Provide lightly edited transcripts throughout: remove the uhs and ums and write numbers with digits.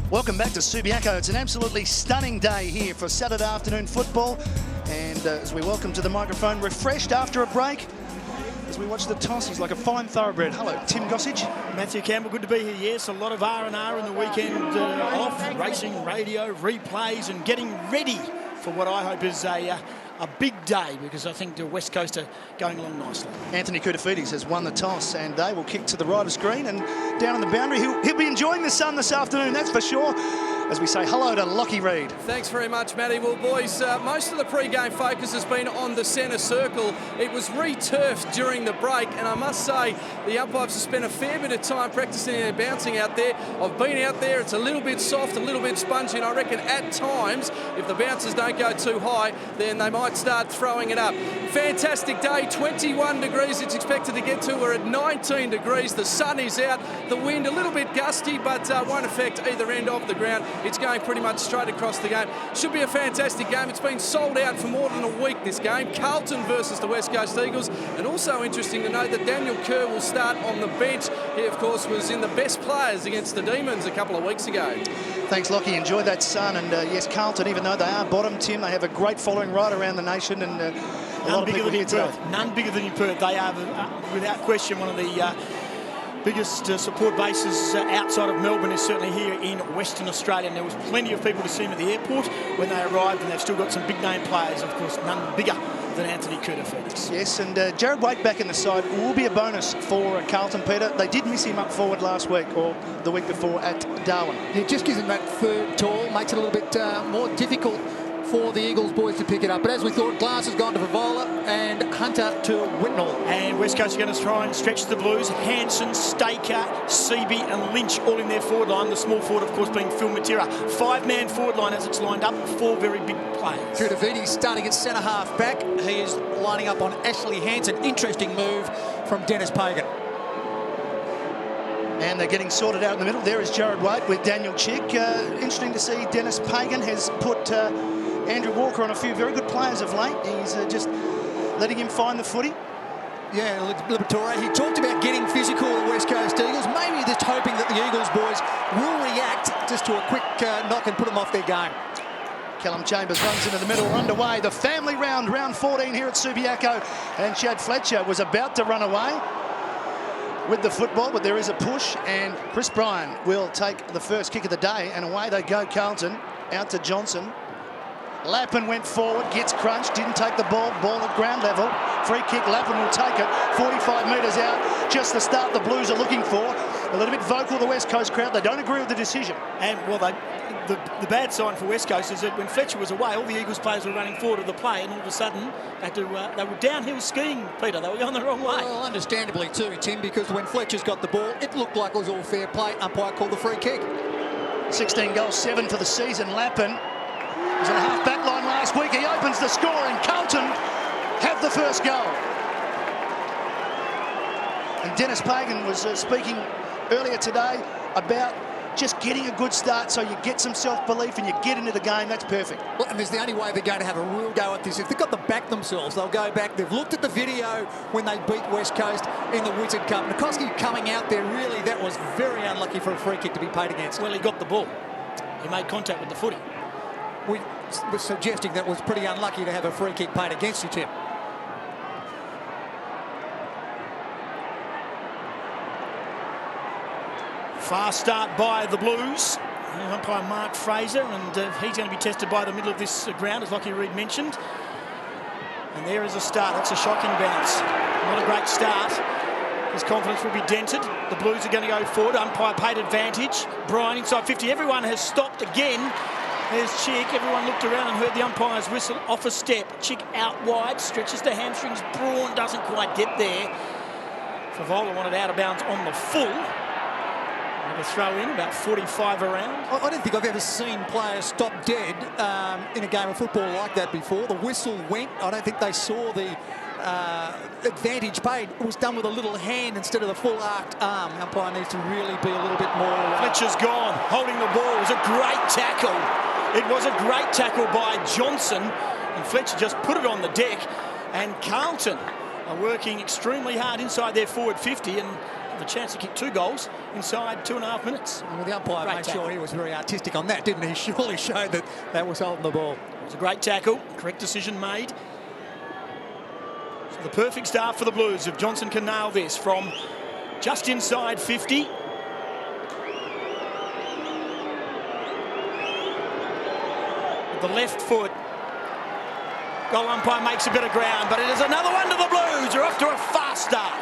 Welcome back to Subiaco. It's an absolutely stunning day here for Saturday afternoon football. And as we welcome to the microphone, refreshed after a break, as we watch the toss, he's like a fine thoroughbred. Hello, Tim Gossage. Matthew Campbell, good to be here. Yes, a lot of R&R in the weekend off, racing, radio, replays, and getting ready for what I hope is a big day, because I think the West Coast are going along nicely. Anthony Koutafidis has won the toss, and they will kick to the right of screen and down on the boundary. He'll be enjoying the sun this afternoon, that's for sure, as we say hello to Lockie Reid. Thanks very much, Matty. Well, boys, most of the pre-game focus has been on the centre circle. It was re-turfed during the break, and I must say the umpires have spent a fair bit of time practising their bouncing out there. I've been out there. It's a little bit soft, a little bit spongy, and I reckon at times, if the bouncers don't go too high, then they might start throwing it up. Fantastic day, 21 degrees it's expected to get to. We're at 19 degrees. The sun is out. The wind a little bit gusty, but won't affect either end of the ground. It's going pretty much straight across the game. Should be a fantastic game. It's been sold out for more than a week, this game. Carlton versus the West Coast Eagles. And also interesting to note that Daniel Kerr will start on the bench. He, of course, was in the best players against the Demons a couple of weeks ago. Thanks, Lockie. Enjoy that sun. And yes, Carlton, even though they are bottom, Tim, they have a great following right around the nation. And a lot of people here today. None bigger than Perth. They are, without question, one of the biggest support bases outside of Melbourne is certainly here in Western Australia. And there was plenty of people to see them at the airport when they arrived, and they've still got some big name players, of course, none bigger than Anthony Koutafidis. Yes, and Jared Waite back in the side will be a bonus for Carlton, Peter. They did miss him up forward last week, or the week before, at Darwin. It just gives him that third tall, makes it a little bit more difficult for the Eagles boys to pick it up. But as we thought, Glass has gone to Favola and Hunter to Whitnall. And West Coast are going to try and stretch the Blues. Hanson, Staker, Seaby and Lynch all in their forward line. The small forward, of course, being Phil Matera. Five-man forward line as it's lined up. Four very big players. Koutafidis starting at centre-half back. He is lining up on Ashley Hanson. Interesting move from Dennis Pagan. And they're getting sorted out in the middle. There is Jared Waite with Daniel Chick. Interesting to see Dennis Pagan has put Andrew Walker on a few very good players of late. He's just letting him find the footy. Yeah, Liberatore. He talked about getting physical at West Coast Eagles. Maybe just hoping that the Eagles boys will react just to a quick knock and put them off their game. Callum Chambers runs into the middle. We're underway. The family round 14 here at Subiaco. And Chad Fletcher was about to run away with the football, but there is a push, and Chris Bryan will take the first kick of the day, and away they go. Carlton out to Johnson. Lappin went forward, gets crunched, didn't take the ball at ground level. Free kick, Lappin will take it, 45 metres out, just the start the Blues are looking for. A little bit vocal, the West Coast crowd, they don't agree with the decision. And, well, the bad sign for West Coast is that when Fletcher was away, all the Eagles players were running forward of the play, and all of a sudden they were downhill skiing, Peter. They were going the wrong way. Well, understandably too, Tim, because when Fletcher's got the ball, it looked like it was all fair play. Umpire called the free kick. 16 goals, 7 for the season. Lappin was in a half-back line last week. He opens the score, and Carlton have the first goal. And Dennis Pagan was speaking earlier today about just getting a good start so you get some self-belief and you get into the game. That's perfect. Well, and there's the only way they're going to have a real go at this. If they've got to back themselves, they'll go back. They've looked at the video when they beat West Coast in the Wizard Cup. Nikoski coming out there, really, that was very unlucky for a free kick to be paid against. Well, he got the ball. He made contact with the footy. We were suggesting that was pretty unlucky to have a free kick paid against you, Tim. Fast start by the Blues. Umpire Mark Fraser, and he's going to be tested by the middle of this ground, as Lockie Reid mentioned. And there is a start. That's a shocking bounce. Not a great start. His confidence will be dented. The Blues are going to go forward. Umpire paid advantage. Bryan inside 50. Everyone has stopped again. There's Chick. Everyone looked around and heard the umpire's whistle. Off a step. Chick out wide. Stretches the hamstrings. Braun doesn't quite get there. Favola wanted out of bounds on the full. A throw in, about 45 around. I don't think I've ever seen players stop dead in a game of football like that before. The whistle went. I don't think they saw the advantage paid. It was done with a little hand instead of the full arced arm. Umpire needs to really be a little bit more. Fletcher's gone, holding the ball. It was a great tackle. It was a great tackle by Johnson, and Fletcher just put it on the deck. And Carlton are working extremely hard inside their forward 50 and have a chance to kick 2 goals inside 2.5 minutes. Well, the umpire Great made tackle. sure he was very artistic on that, didn't he? Surely showed that that was holding the ball. It was a great tackle, correct decision made. So the perfect start for the Blues if Johnson can nail this from just inside 50. With the left foot. Goal umpire makes a bit of ground, but it is another one to the Blues. They're off to a fast start.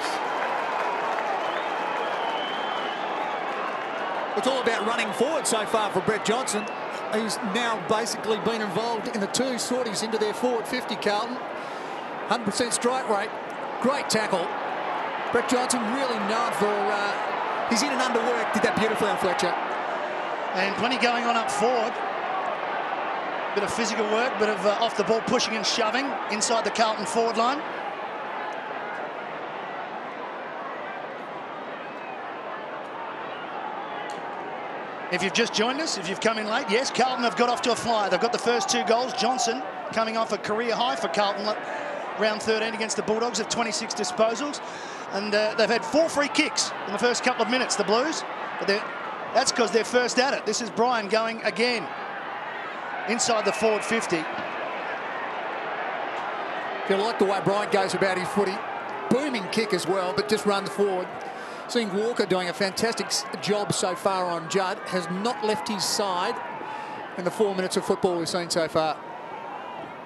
It's all about running forward so far for Brett Johnson. He's now basically been involved in the 2 sorties into their forward 50, Carlton. 100% strike rate. Great tackle. Brett Johnson really known for his in and under work. Did that beautifully on Fletcher. And plenty going on up forward. Bit of physical work, bit of off the ball pushing and shoving inside the Carlton forward line. If you've just joined us, if you've come in late, yes, Carlton have got off to a flyer. They've got the first 2 goals. Johnson coming off a career high for Carlton, round 13 against the Bulldogs of 26 disposals. And they've had 4 free kicks in the first couple of minutes, the Blues. But that's because they're first at it. This is Brian going again inside the forward 50. If you like the way Bryant goes about his footy, booming kick as well, but just runs forward. Seeing Walker doing a fantastic job so far on Judd, has not left his side in the 4 minutes of football we've seen so far.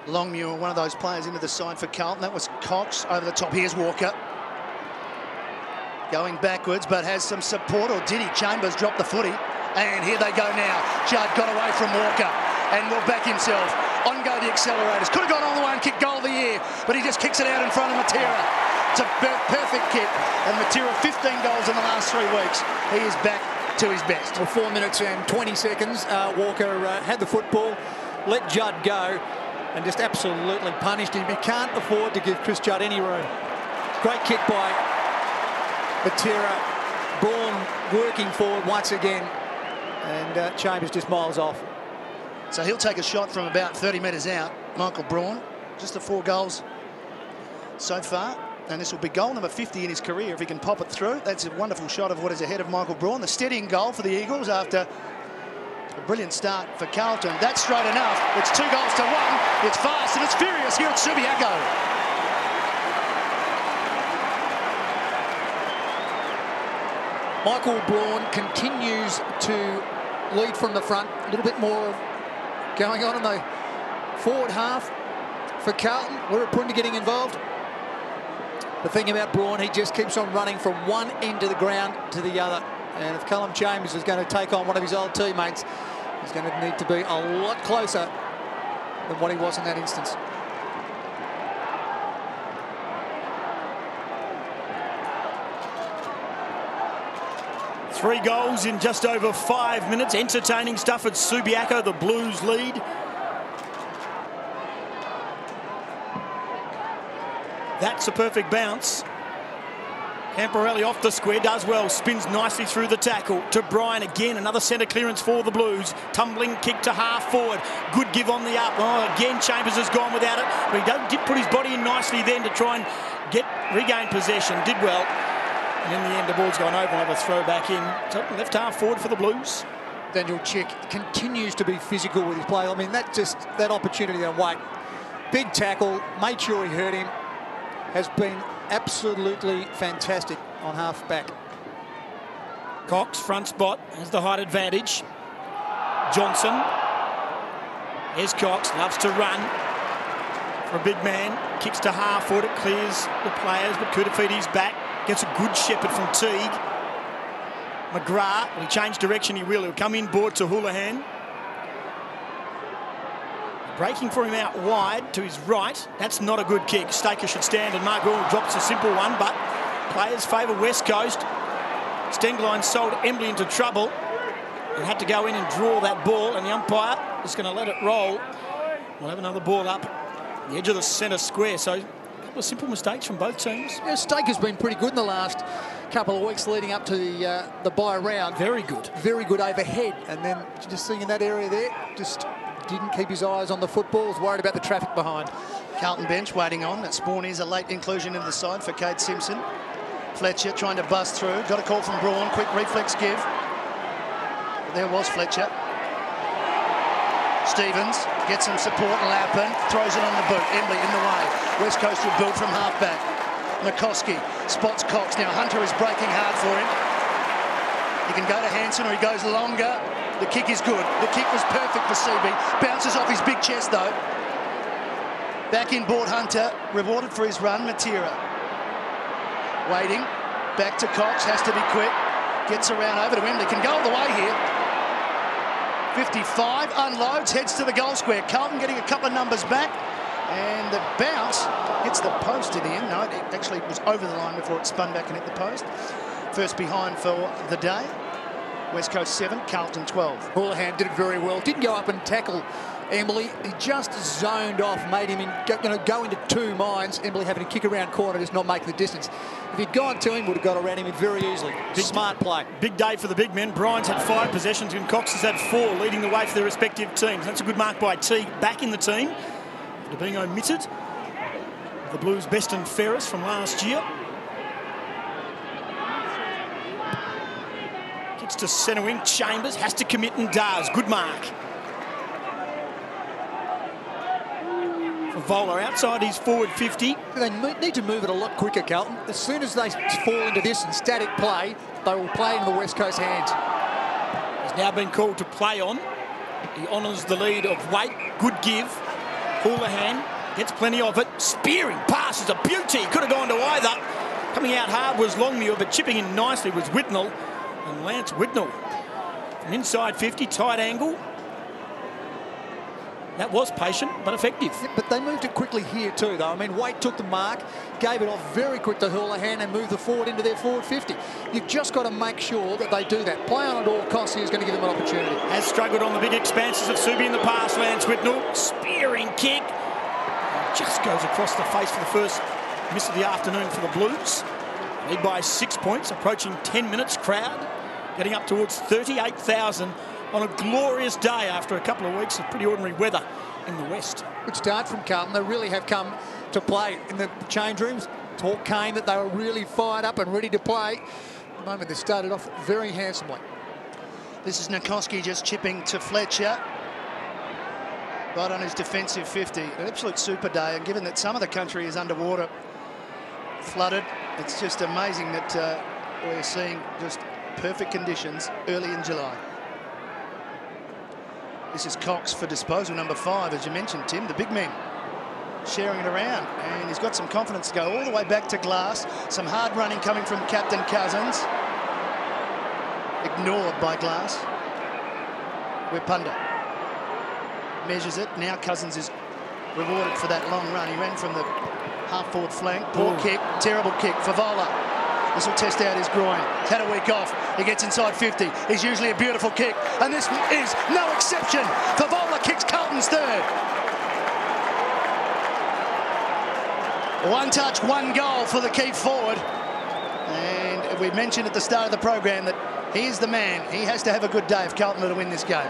Longmuir, one of those players into the side for Carlton. That was Cox over the top. Here's Walker. Going backwards, but has some support, or did he? Chambers dropped the footy. And here they go now. Judd got away from Walker and will back himself. On go the accelerators. Could have gone all the way and kicked goal of the year, but he just kicks it out in front of Matera. It's a perfect kick. And Matera, 15 goals in the last 3 weeks. He is back to his best. Well, 4 minutes and 20 seconds. Walker had the football, let Judd go, and just absolutely punished him. He can't afford to give Chris Judd any room. Great kick by Matera. Braun working forward once again. And Chambers just miles off. So he'll take a shot from about 30 metres out. Michael Braun, just the 4 goals so far. And this will be goal number 50 in his career if he can pop it through. That's a wonderful shot of what is ahead of Michael Braun. The steadying goal for the Eagles after a brilliant start for Carlton. That's straight enough. It's 2 goals to 1. It's fast and it's furious here at Subiaco. Michael Braun continues to lead from the front. A little bit more going on in the forward half for Carlton. We're getting involved. The thing about Braun, he just keeps on running from one end of the ground to the other. And if Callum Chambers is going to take on one of his old teammates, he's going to need to be a lot closer than what he was in that instance. Three goals in just over 5 minutes. Entertaining stuff at Subiaco. The Blues lead. That's a perfect bounce. Camporelli off the square, does well, spins nicely through the tackle to Bryan again. Another centre clearance for the Blues. Tumbling kick to half forward. Good give on the up. Oh, again, Chambers has gone without it. But he did put his body in nicely then to try and regain possession. Did well. And in the end, the ball's gone over and have a throw back in. So left half forward for the Blues. Daniel Chick continues to be physical with his play. I mean, that opportunity to wait. Big tackle, made sure he hurt him. Has been absolutely fantastic on half back. Cox, front spot, has the height advantage. Johnson. Here's Cox, loves to run for a big man. Kicks to half forward, it clears the players, but Kudafiti's back. Gets a good shepherd from Teague. McGrath, will he change direction? He will. He'll come in board to Houlihan. Breaking for him out wide to his right. That's not a good kick. Staker should stand and Mark Gould drops a simple one, but players favour West Coast. Stenglein sold Embley into trouble and had to go in and draw that ball, and the umpire is going to let it roll. We'll have another ball up the edge of the centre square. So a couple of simple mistakes from both teams. Yeah, Staker's been pretty good in the last couple of weeks leading up to the bye round. Very good. Very good overhead. And then just seeing in that area there, just didn't keep his eyes on the football, was worried about the traffic behind. Carlton bench waiting on. That Spawn is a late inclusion into the side for Cade Simpson. Fletcher trying to bust through. Got a call from Braun. Quick reflex give. There was Fletcher. Stevens gets some support. Lappin throws it on the boot. Embley in the way. West Coast will build from halfback. Nikoski spots Cox. Now Hunter is breaking hard for him. He can go to Hansen or he goes longer. The kick is good. The kick was perfect for CB. Bounces off his big chest though. Back in board Hunter. Rewarded for his run. Matera. Waiting. Back to Cox. Has to be quick. Gets around over to Embley. Can go all the way here. 55. Unloads. Heads to the goal square. Carlton getting a couple of numbers back. And the bounce hits the post in the end. No, it actually was over the line before it spun back and hit the post. First behind for the day. West Coast 7, Carlton 12. Houlihan did it very well. Didn't go up and tackle Embley. He just zoned off, made him go into two minds. Embley having to kick around corner, just not making the distance. If he'd gone to him, would have got around him very easily. Smart play. Big day for the big men. Bryant's had 5 possessions and Cox has had 4, leading the way for their respective teams. That's a good mark by Teague, back in the team after being omitted. The Blues' best and fairest from last year. Kicks to centre wing. Chambers has to commit and does. Good mark. For Vola outside his forward 50. They need to move it a lot quicker, Carlton. As soon as they fall into this and static play, they will play into the West Coast hands. He's now been called to play on. He honours the lead of Waite. Good give. Houlihan gets plenty of it. Spearing pass is a beauty. Could have gone to either. Coming out hard was Longmuir, but chipping in nicely was Whitnell. And Lance Whitnell from inside 50, tight angle. That was patient, but effective. Yeah, but they moved it quickly here too, though. I mean, Waite took the mark, gave it off very quick to Houlihan and moved the forward into their forward 50. You've just got to make sure that they do that. Play on at all costs here is going to give them an opportunity. Has struggled on the big expanses of Subi in the past, Lance Whitnell. Spearing kick. Just goes across the face for the first miss of the afternoon for the Blues. Lead by 6 points, approaching 10 minutes. Crowd getting up towards 38,000 on a glorious day after a couple of weeks of pretty ordinary weather in the west. Good start from Carlton. They really have come to play in the change rooms. Talk came that they were really fired up and ready to play. At the moment they started off very handsomely. This is Nikoski just chipping to Fletcher. Right on his defensive 50. An absolute super day, and given that some of the country is underwater, flooded, it's just amazing that we're seeing just perfect conditions early in July. This is Cox for disposal number 5, as you mentioned, Tim, the big men sharing it around, and he's got some confidence to go all the way back to Glass. Some hard running coming from Captain Cousins, ignored by Glass. Wipunda measures it. Now Cousins is rewarded for that long run. He ran from the half-forward flank. Poor kick, terrible kick for Vola. This will test out his groin. He's had a week off. He gets inside 50. He's usually a beautiful kick, and this is no exception. For Vola kicks Carlton's third. One touch, one goal for the key forward. And we mentioned at the start of the program that he is the man. He has to have a good day if Carlton are to win this game.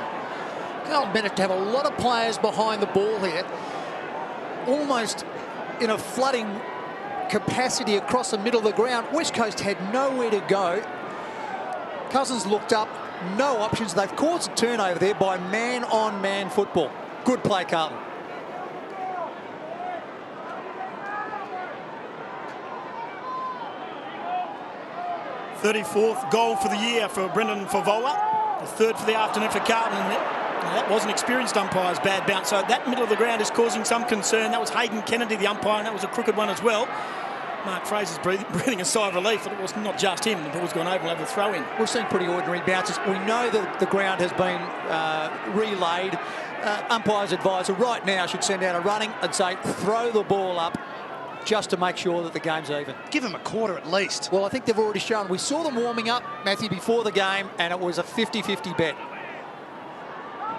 Carlton better to have a lot of players behind the ball here, almost in a flooding capacity across the middle of the ground. West Coast had nowhere to go. Cousins looked up, no options. They've caused a turnover there by man-on-man football. Good play, Carlton. "34th goal for the year for Brendan Favola. The 3rd for the afternoon for Carlton. That was an experienced umpire's bad bounce. So that middle of the ground is causing some concern. That was Hayden Kennedy, the umpire, and that was a crooked one as well. Mark Fraser's breathing a sigh of relief that it was not just him. The ball's gone over and have the throw in. We've seen pretty ordinary bounces. We know that the ground has been relayed. Umpire's advisor right now should send out a running and say, throw the ball up, just to make sure that the game's even. Give him a quarter at least. Well, I think they've already shown. We saw them warming up, Matthew, before the game, and it was a 50-50 bet.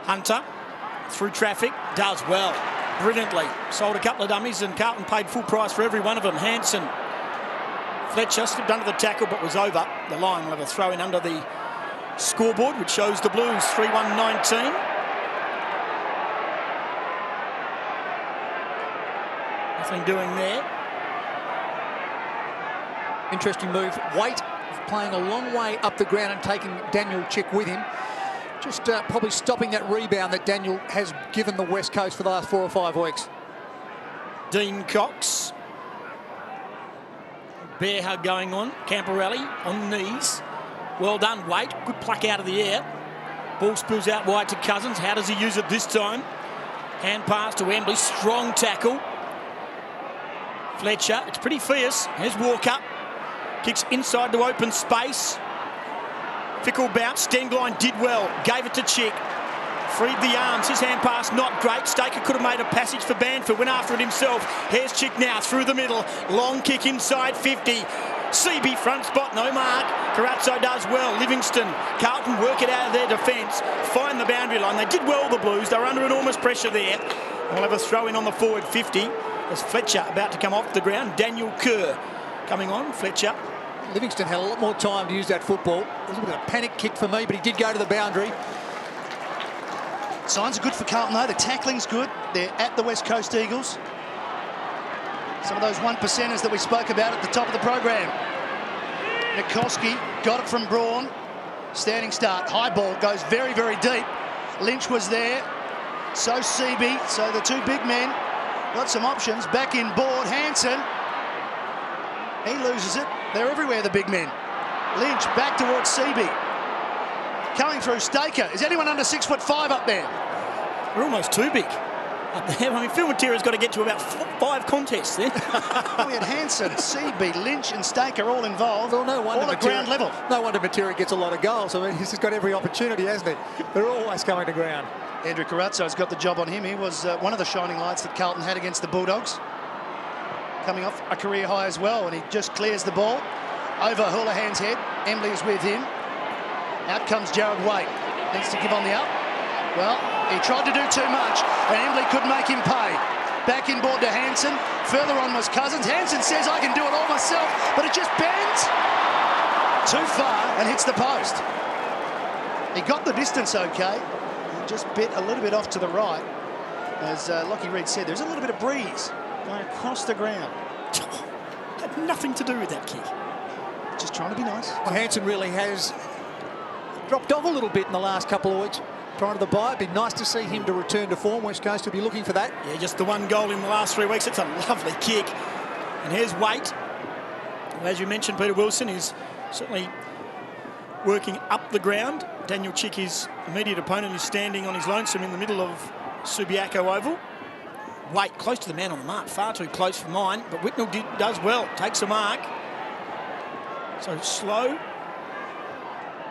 Hunter, through traffic, does well. Brilliantly. Sold a couple of dummies and Carlton paid full price for every one of them. Hansen. Fletcher slipped under the tackle but was over the line. We'll have a throw in under the scoreboard, which shows the Blues 3-1-19. Nothing doing there. Interesting move. Waite playing a long way up the ground and taking Daniel Chick with him. Just probably stopping that rebound that Daniel has given the West Coast for the last 4 or 5 weeks. Dean Cox. Bear hug going on. Camporelli on the knees. Well done, Waite. Good pluck out of the air. Ball spills out wide to Cousins. How does he use it this time? Hand pass to Wembley. Strong tackle. Fletcher. It's pretty fierce. Here's Walker. Kicks inside to open space. Fickle bounce. Stenglein did well. Gave it to Chick. Freed the arms. His hand pass not great. Staker could have made a passage for Banford. Went after it himself. Here's Chick now through the middle. Long kick inside 50. CB front spot, no mark. Carazzo does well. Livingston, Carlton work it out of their defence. Find the boundary line. They did well, the Blues. They're under enormous pressure there. We'll have a throw in on the forward 50. As Fletcher about to come off the ground. Daniel Kerr coming on. Fletcher. Livingston had a lot more time to use that football. It was a bit of a panic kick for me, but he did go to the boundary. Signs are good for Carlton though. The tackling's good. They're at the West Coast Eagles. Some of those 1%ers that we spoke about at the top of the program. Nikoski got it from Braun. Standing start. High ball goes very, very deep. Lynch was there. So CB. So the two big men got some options. Back in board. Hansen. He loses it. They're everywhere, the big men. Lynch back towards CB. Coming through Staker. Is anyone under 6'5" up there? We're almost too big up there. I mean, Phil Matera's got to get to about 5 contests then. We had Hansen, CB, Lynch and Staker all involved. Well, no wonder all at ground level. No wonder Matera gets a lot of goals. I mean, he's just got every opportunity, hasn't he? They're always coming to ground. Andrew Carazzo's got the job on him. He was one of the shining lights that Carlton had against the Bulldogs. Coming off a career high as well, and he just clears the ball over Houlihan's head. Embley is with him. Out comes Jared Waite. Needs to give on the up. Well, he tried to do too much, and Embley could make him pay. Back in board to Hansen. Further on was Cousins. Hansen says, I can do it all myself, but it just bends too far and hits the post. He got the distance okay. He just bit a little bit off to the right. As Lockie Reed said, there's a little bit of breeze going across the ground. Had nothing to do with that kick. Just trying to be nice. Well, Hansen really has dropped off a little bit in the last couple of weeks prior to the bye. It'd be nice to see him to return to form. West Coast will be looking for that. Yeah, just the one goal in the last 3 weeks. It's a lovely kick. And here's Waite. As you mentioned, Peter Wilson is certainly working up the ground. Daniel Chick, his immediate opponent, is standing on his lonesome in the middle of Subiaco Oval. Waite close to the man on the mark. Far too close for mine, but Whitnell does well. Takes a mark. So slow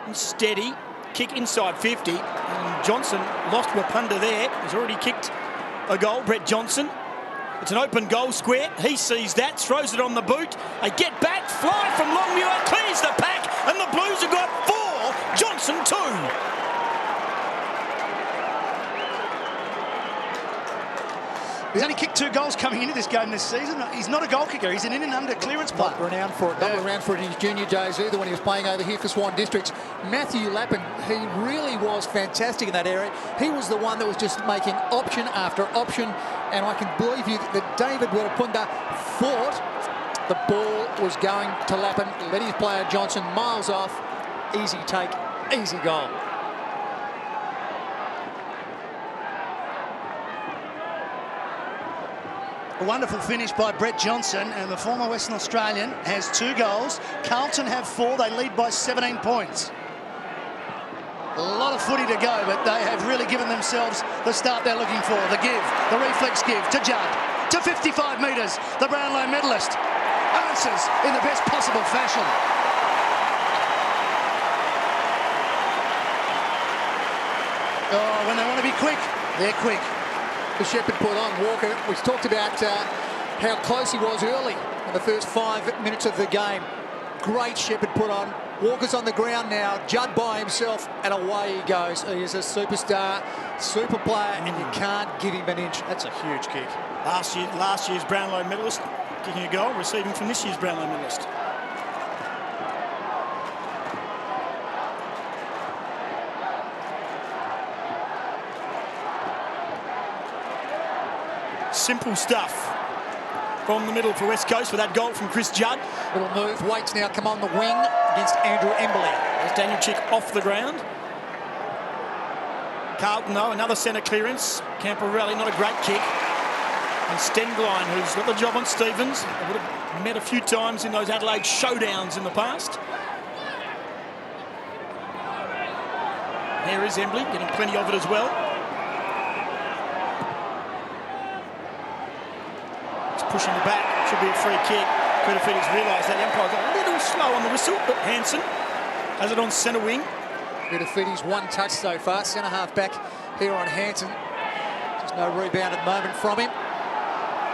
and steady. Kick inside 50. And Johnson lost Wapunda there. He's already kicked a goal. Brett Johnson. It's an open goal square. He sees that, throws it on the boot. They get back, fly from Longmuir, clears the pack, and the Blues have got 4. Johnson 2. He's only kicked 2 goals coming into this game this season. He's not a goal kicker. He's an in and under clearance player. Not renowned for it. Not renowned for it in his junior days either when he was playing over here for Swan Districts. Matthew Lappin, he really was fantastic in that area. He was the one that was just making option after option. And I can believe you that David Wapunda thought the ball was going to Lappin. Let his player Johnson miles off. Easy take, easy goal. A wonderful finish by Brett Johnson, and the former Western Australian has 2 goals. Carlton have 4. They lead by 17 points. A lot of footy to go, but they have really given themselves the start they're looking for. The give, the reflex give to Judd. To 55 metres, the Brownlow medalist answers in the best possible fashion. Oh, when they want to be quick, they're quick. The Shepherd put on Walker. We talked about how close he was early in the first 5 minutes of the game. Great Shepherd put on. Walker's on the ground now. Judd by himself, and away he goes. He is a superstar, super player, and you can't give him an inch. That's a huge kick. Last year's Brownlow medalist kicking a goal, receiving from this year's Brownlow medalist. Simple stuff. from the middle for West Coast for that goal from Chris Judd. Little move. Waits now come on the wing against Andrew Embley. There's Daniel Chick off the ground. Carlton, though, another centre clearance. Camporelli, not a great kick. And Stengline, who's got the job on Stevens. They would have met a few times in those Adelaide showdowns in the past. Here is Embley, getting plenty of it as well. It's pushing the back. Should be a free kick. Koutafidis realised that. The umpire's a little slow on the whistle, but Hansen has it on centre wing. Koutafidis one touch so far. Centre half back here on Hansen. Just no rebound at the moment from him.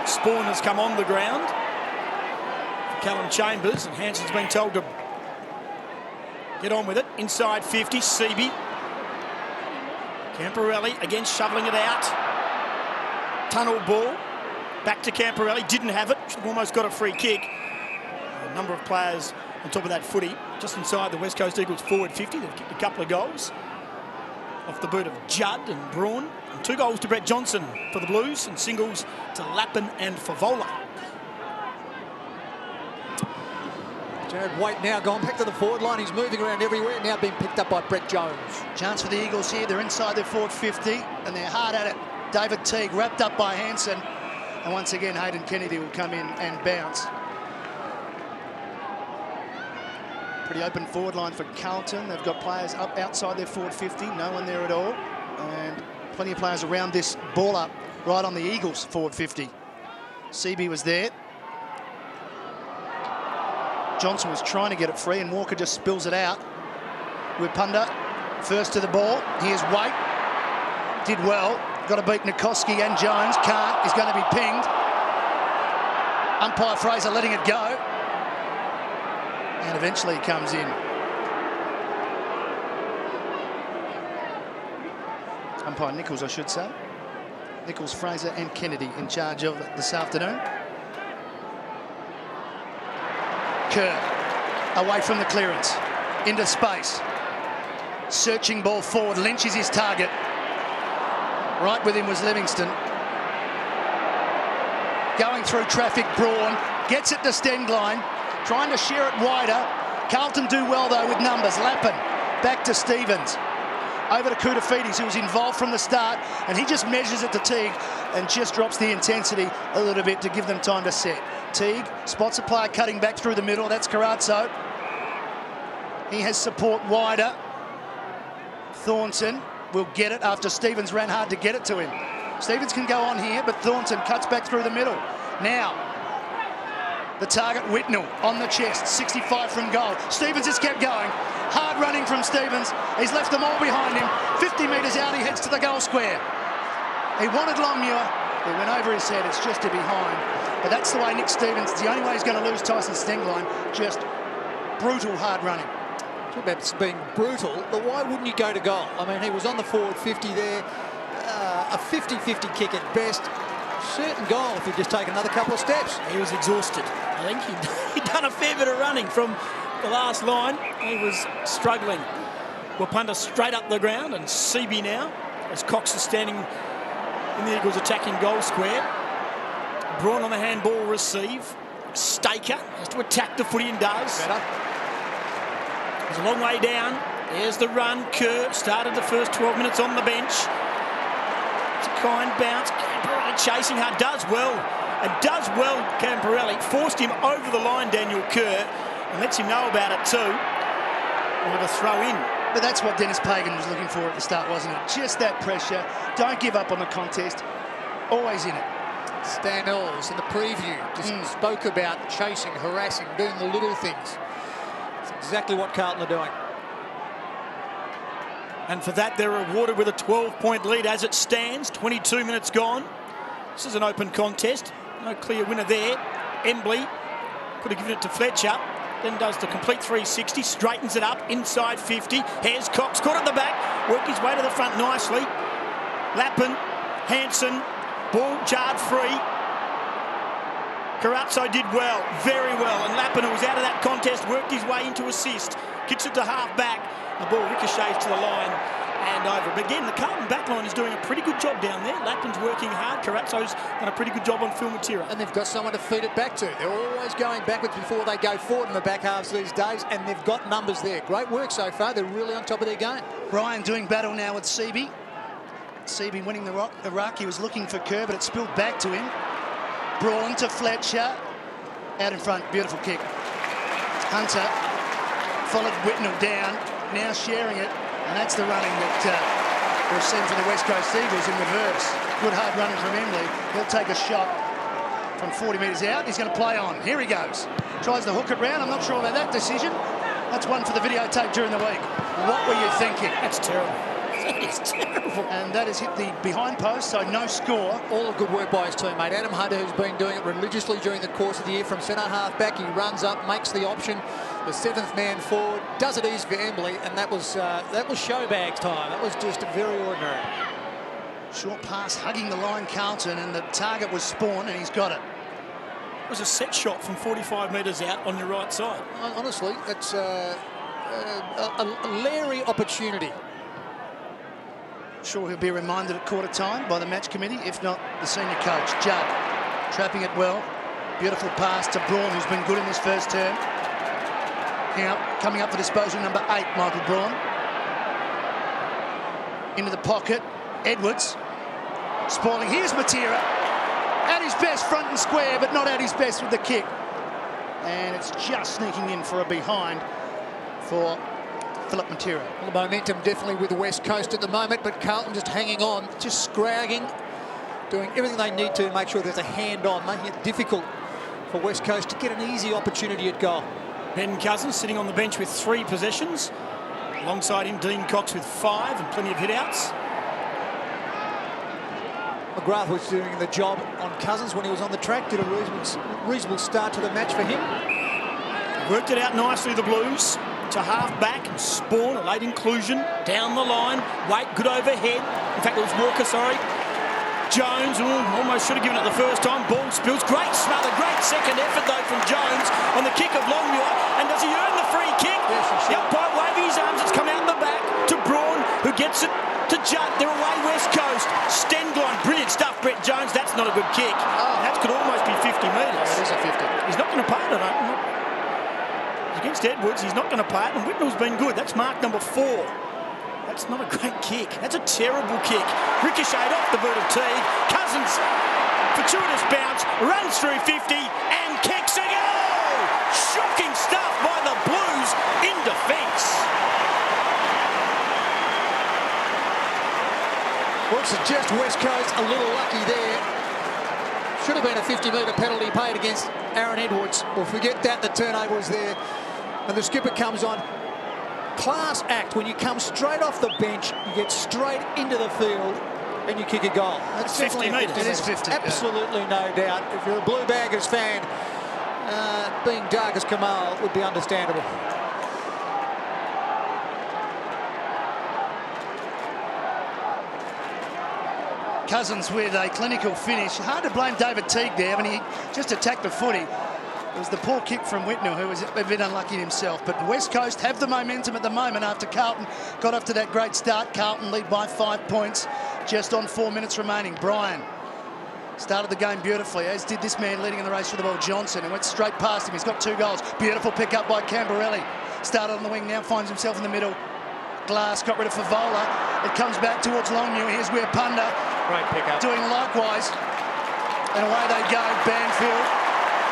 Spawn has come on the ground for Callum Chambers, and Hansen's been told to get on with it. Inside 50, Seaby. Camporelli again shoveling it out. Tunnel ball. Back to Camporelli. Didn't have it. Should have almost got a free kick. A number of players on top of that footy. Just inside the West Coast Eagles forward 50. They've kicked a couple of goals. Off the boot of Judd and Braun. And 2 goals to Brett Johnson for the Blues. And singles to Lappin and Favola. Jared Waite now going back to the forward line. He's moving around everywhere, now being picked up by Brett Jones. Chance for the Eagles here. They're inside their forward 50 and they're hard at it. David Teague wrapped up by Hansen. And once again, Hayden Kennedy will come in and bounce. Pretty open forward line for Carlton. They've got players up outside their forward 50. No one there at all. And plenty of players around this ball up right on the Eagles forward 50. Seaby was there. Johnson was trying to get it free and Walker just spills it out. Wipunda first to the ball. Here's Waite. Did well. Got to beat Nikoski and Jones. Can't. He's going to be pinged. Umpire Fraser letting it go. And eventually he comes in. Umpire Nichols, I should say. Nichols, Fraser and Kennedy in charge of this afternoon. Kerr away from the clearance, into space. Searching ball forward, Lynch is his target. Right with him was Livingston. Going through traffic, Braun gets it to Stengline, trying to share it wider. Carlton do well though with numbers. Lappin back to Stevens. Over to Koutafidis, who was involved from the start, and he just measures it to Teague and just drops the intensity a little bit to give them time to set. Teague spots a player cutting back through the middle. That's Carazzo. He has support wider. Thornton will get it after Stevens ran hard to get it to him. Stevens can go on here, but Thornton cuts back through the middle. Now, the target, Whitnell, on the chest, 65 from goal. Stevens has kept going. Hard running from Stevens. He's left them all behind him. 50 metres out, he heads to the goal square. He wanted Longmuir. He went over his head. It's just a behind. But that's the way Nick Stevens, it's the only way he's going to lose Tyson Stengline. Just brutal hard running. Talk about being brutal, but why wouldn't you go to goal? I mean, he was on the forward 50 there. A 50-50 kick at best. Certain goal if he'd just take another couple of steps. He was exhausted. I think he'd done a fair bit of running from the last line. He was struggling. Wipunda straight up the ground, and Seaby now, as Cox is standing in the Eagles attacking goal square. Braun on the handball receive. Staker has to attack the footy and does. Better. There's a long way down. There's the run. Kerr started the first 12 minutes on the bench. It's a kind bounce. Camporelli chasing hard. Does well. And does well, Camporelli. Forced him over the line, Daniel Kerr, and lets him know about it too. With a throw in. But that's what Dennis Pagan was looking for at the start, wasn't it? Just that pressure. Don't give up on the contest. Always in it. Stan Ells in the preview just spoke about chasing, harassing, doing the little things. It's exactly what Carlton are doing. And for that, they're rewarded with a 12-point lead as it stands. 22 minutes gone. This is an open contest. No clear winner there. Embley could have given it to Fletcher. Then does the complete 360, straightens it up, inside 50. Here's Cox, caught at the back, worked his way to the front nicely. Lappin, Hansen, ball jarred free. Carazzo did well, very well, and Lappin, who was out of that contest, worked his way into assist. Kicks it to half back. The ball ricochets to the line and over. But again, the Carlton backline is doing a pretty good job down there. Lapton's working hard. Carazzo's done a pretty good job on Phil Matera. And they've got someone to feed it back to. They're always going backwards before they go forward in the back halves these days, and they've got numbers there. Great work so far. They're really on top of their game. Brian doing battle now with Seaby. Seaby winning the ruck. He was looking for Kerr, but it spilled back to him. Braun to Fletcher. Out in front. Beautiful kick. Hunter followed Whitnell down. Now sharing it. And that's the running that we've seen from the West Coast Eagles in reverse. Good hard running from Embley. He'll take a shot from 40 metres out. He's going to play on. Here he goes. Tries to hook it round. I'm not sure about that decision. That's one for the videotape during the week. What were you thinking? That's terrible. That is terrible. And that has hit the behind post, so no score. All the good work by his teammate. Adam Hunter, who's been doing it religiously during the course of the year from centre half back. He runs up, makes the option. The 7th man forward, does it easy for Embley, and that was showbags time. That was just very ordinary. Short pass hugging the line, Carlton, and the target was Spawn, and he's got it. It was a set shot from 45 metres out on your right side. Honestly, that's a Larry opportunity. Sure, he'll be reminded at quarter time by the match committee, if not the senior coach. Judd trapping it well. Beautiful pass to Braun, who's been good in this first term. Now, coming up for disposal, number 8, Michael Braun. Into the pocket, Edwards. Spoiling, here's Matera. At his best front and square, but not at his best with the kick. And it's just sneaking in for a behind for Philip Matera. Well, the momentum definitely with the West Coast at the moment, but Carlton just hanging on, just scragging, doing everything they need to make sure there's a hand on, making it difficult for West Coast to get an easy opportunity at goal. Ben Cousins sitting on the bench with 3 possessions. Alongside him, Dean Cox with 5 and plenty of hit-outs. McGrath was doing the job on Cousins when he was on the track. Did a reasonable start to the match for him. Worked it out nicely, the Blues. To half-back, Spawn, a late inclusion. Down the line, Waite, good overhead. In fact, it was Walker, sorry. Jones, almost should have given it the first time. Ball spills. Great smother, great second effort, though, from Jones on the kick of Longmuir. And does he earn the free kick? Yes, the umpire waving his arms. It's come out the back to Braun, who gets it to Judd. They're away West Coast. Stengline, brilliant stuff, Brett Jones. That's not a good kick. That could almost be 50 metres. It is a 50. He's not going to pay it, I don't. Against Edwards, he's not going to play it, and Whitnell's been good. That's mark number 4. That's not a great kick. That's a terrible kick. Ricocheted off the boot of Teague. Cousins, fortuitous bounce, runs through 50 and kicks a goal. Shocking stuff by the Blues in defence. Well, suggest West Coast a little lucky there. Should have been a 50-metre penalty paid against Aaron Edwards. Well, forget that, the turnover was there. And the skipper comes on. Class act when you come straight off the bench, you get straight into the field and you kick a goal. That's 50 metres. It is 50. Absolutely no doubt. If you're a Blue Baggers fan, being dark as Kamal would be understandable. Cousins with a clinical finish. Hard to blame David Teague there. I mean, he just attacked the footy. It was the poor kick from Whitnell, who was a bit unlucky himself. But West Coast have the momentum at the moment after Carlton got off to that great start. Carlton lead by 5 points, just on 4 minutes remaining. Brian started the game beautifully, as did this man leading in the race for the ball, Johnson, and went straight past him. He's got 2 goals. Beautiful pick up by Camberelli. Started on the wing, now finds himself in the middle. Glass got rid of Favola. It comes back towards Longmuir. Here's where Punda Great pick up. doing likewise. And away they go. Banfield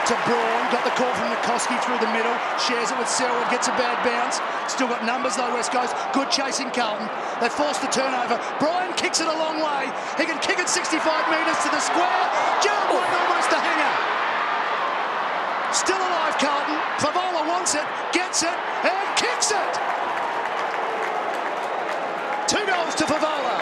to Braun, got the call from Nikoski through the middle, shares it with Selwood, gets a bad bounce, still got numbers though West Coast, good chasing Carlton, they forced the turnover, Brian kicks it a long way, he can kick it 65 metres to the square, Gerald White almost a hanger, still alive Carlton, Favola wants it, gets it, and kicks it! 2 goals to Favola.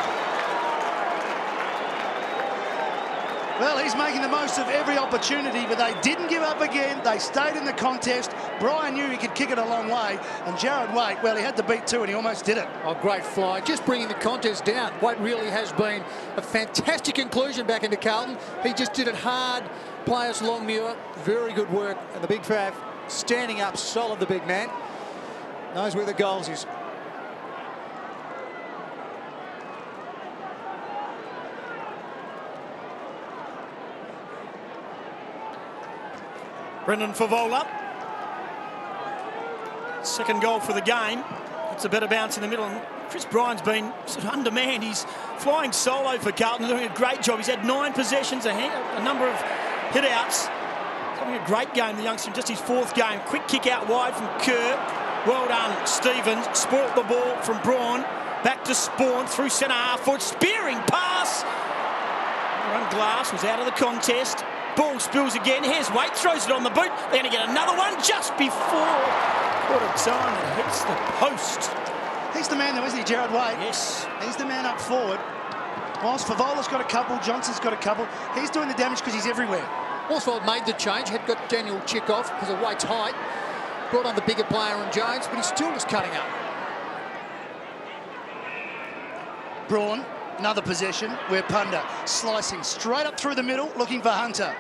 Well, he's making the most of every opportunity, but they didn't give up again. They stayed in the contest. Brian knew he could kick it a long way. And Jared Waite, well, he had to beat 2 and he almost did it. Oh, great fly. Just bringing the contest down. Waite really has been a fantastic inclusion back into Carlton. He just did it hard. Players Longmuir, very good work. And the big Fav standing up solid, the big man. Knows where the goals is. Brendan Favola. Second goal for the game. It's a better bounce in the middle. And Chris Bryant's been sort of undermanned. He's flying solo for Carlton, doing a great job. He's had 9 possessions, a number of hit-outs. He's having a great game, the youngster, in just his 4th game. Quick kick out wide from Kerr. Well done, Stevens. Spoilt the ball from Braun. Back to Spawn, through centre half foot. Spearing pass. Run Glass was out of the contest. Ball spills again. Here's Waite, throws it on the boot. They're going to get another one just before quarter time. It hits the post. He's the man though, isn't he, Gerard Waite? Yes. He's the man up forward. Whilst Favola's got a couple, Johnson's got a couple. He's doing the damage because he's everywhere. Horsford made the change, had got Daniel Chick off because of Waite's height. Brought on the bigger player in Jones, but he's still just cutting up. Braun, another possession where Punda slicing straight up through the middle, looking for Hunter.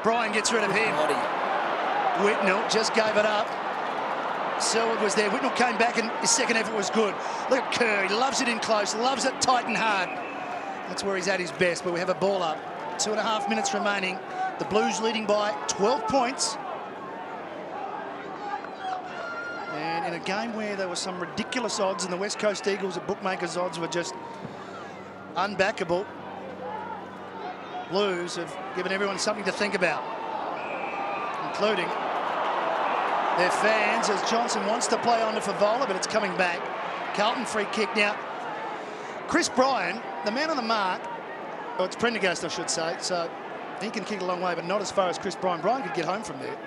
Bryan gets rid of him. Whitnell just gave it up. Selwood was there. Whitnell came back and his second effort was good. Look at Kerr. He loves it in close, loves it tight and hard. That's where he's at his best, but we have a ball up. 2.5 minutes remaining. The Blues leading by 12 points. And in a game where there were some ridiculous odds and the West Coast Eagles at bookmakers' odds were just unbackable, Blues have given everyone something to think about, including their fans, as Johnson wants to play on to Favola, but it's coming back. Carlton free kick now. Chris Bryant, the man on the mark, oh, it's Prendergast, I should say, so he can kick a long way, but not as far as Chris Bryant. Bryant could get home from there.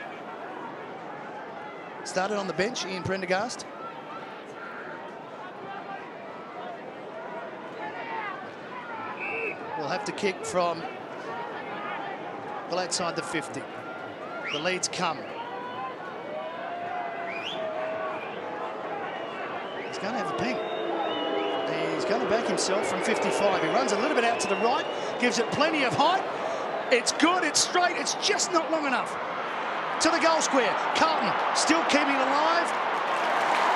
Started on the bench, Ian Prendergast. We'll have to kick from well outside the 50. The leads come. He's going to have a ping. He's going to back himself from 55. He runs a little bit out to the right, gives it plenty of height. It's good, it's straight, it's just not long enough. To the goal square. Carlton still keeping it alive.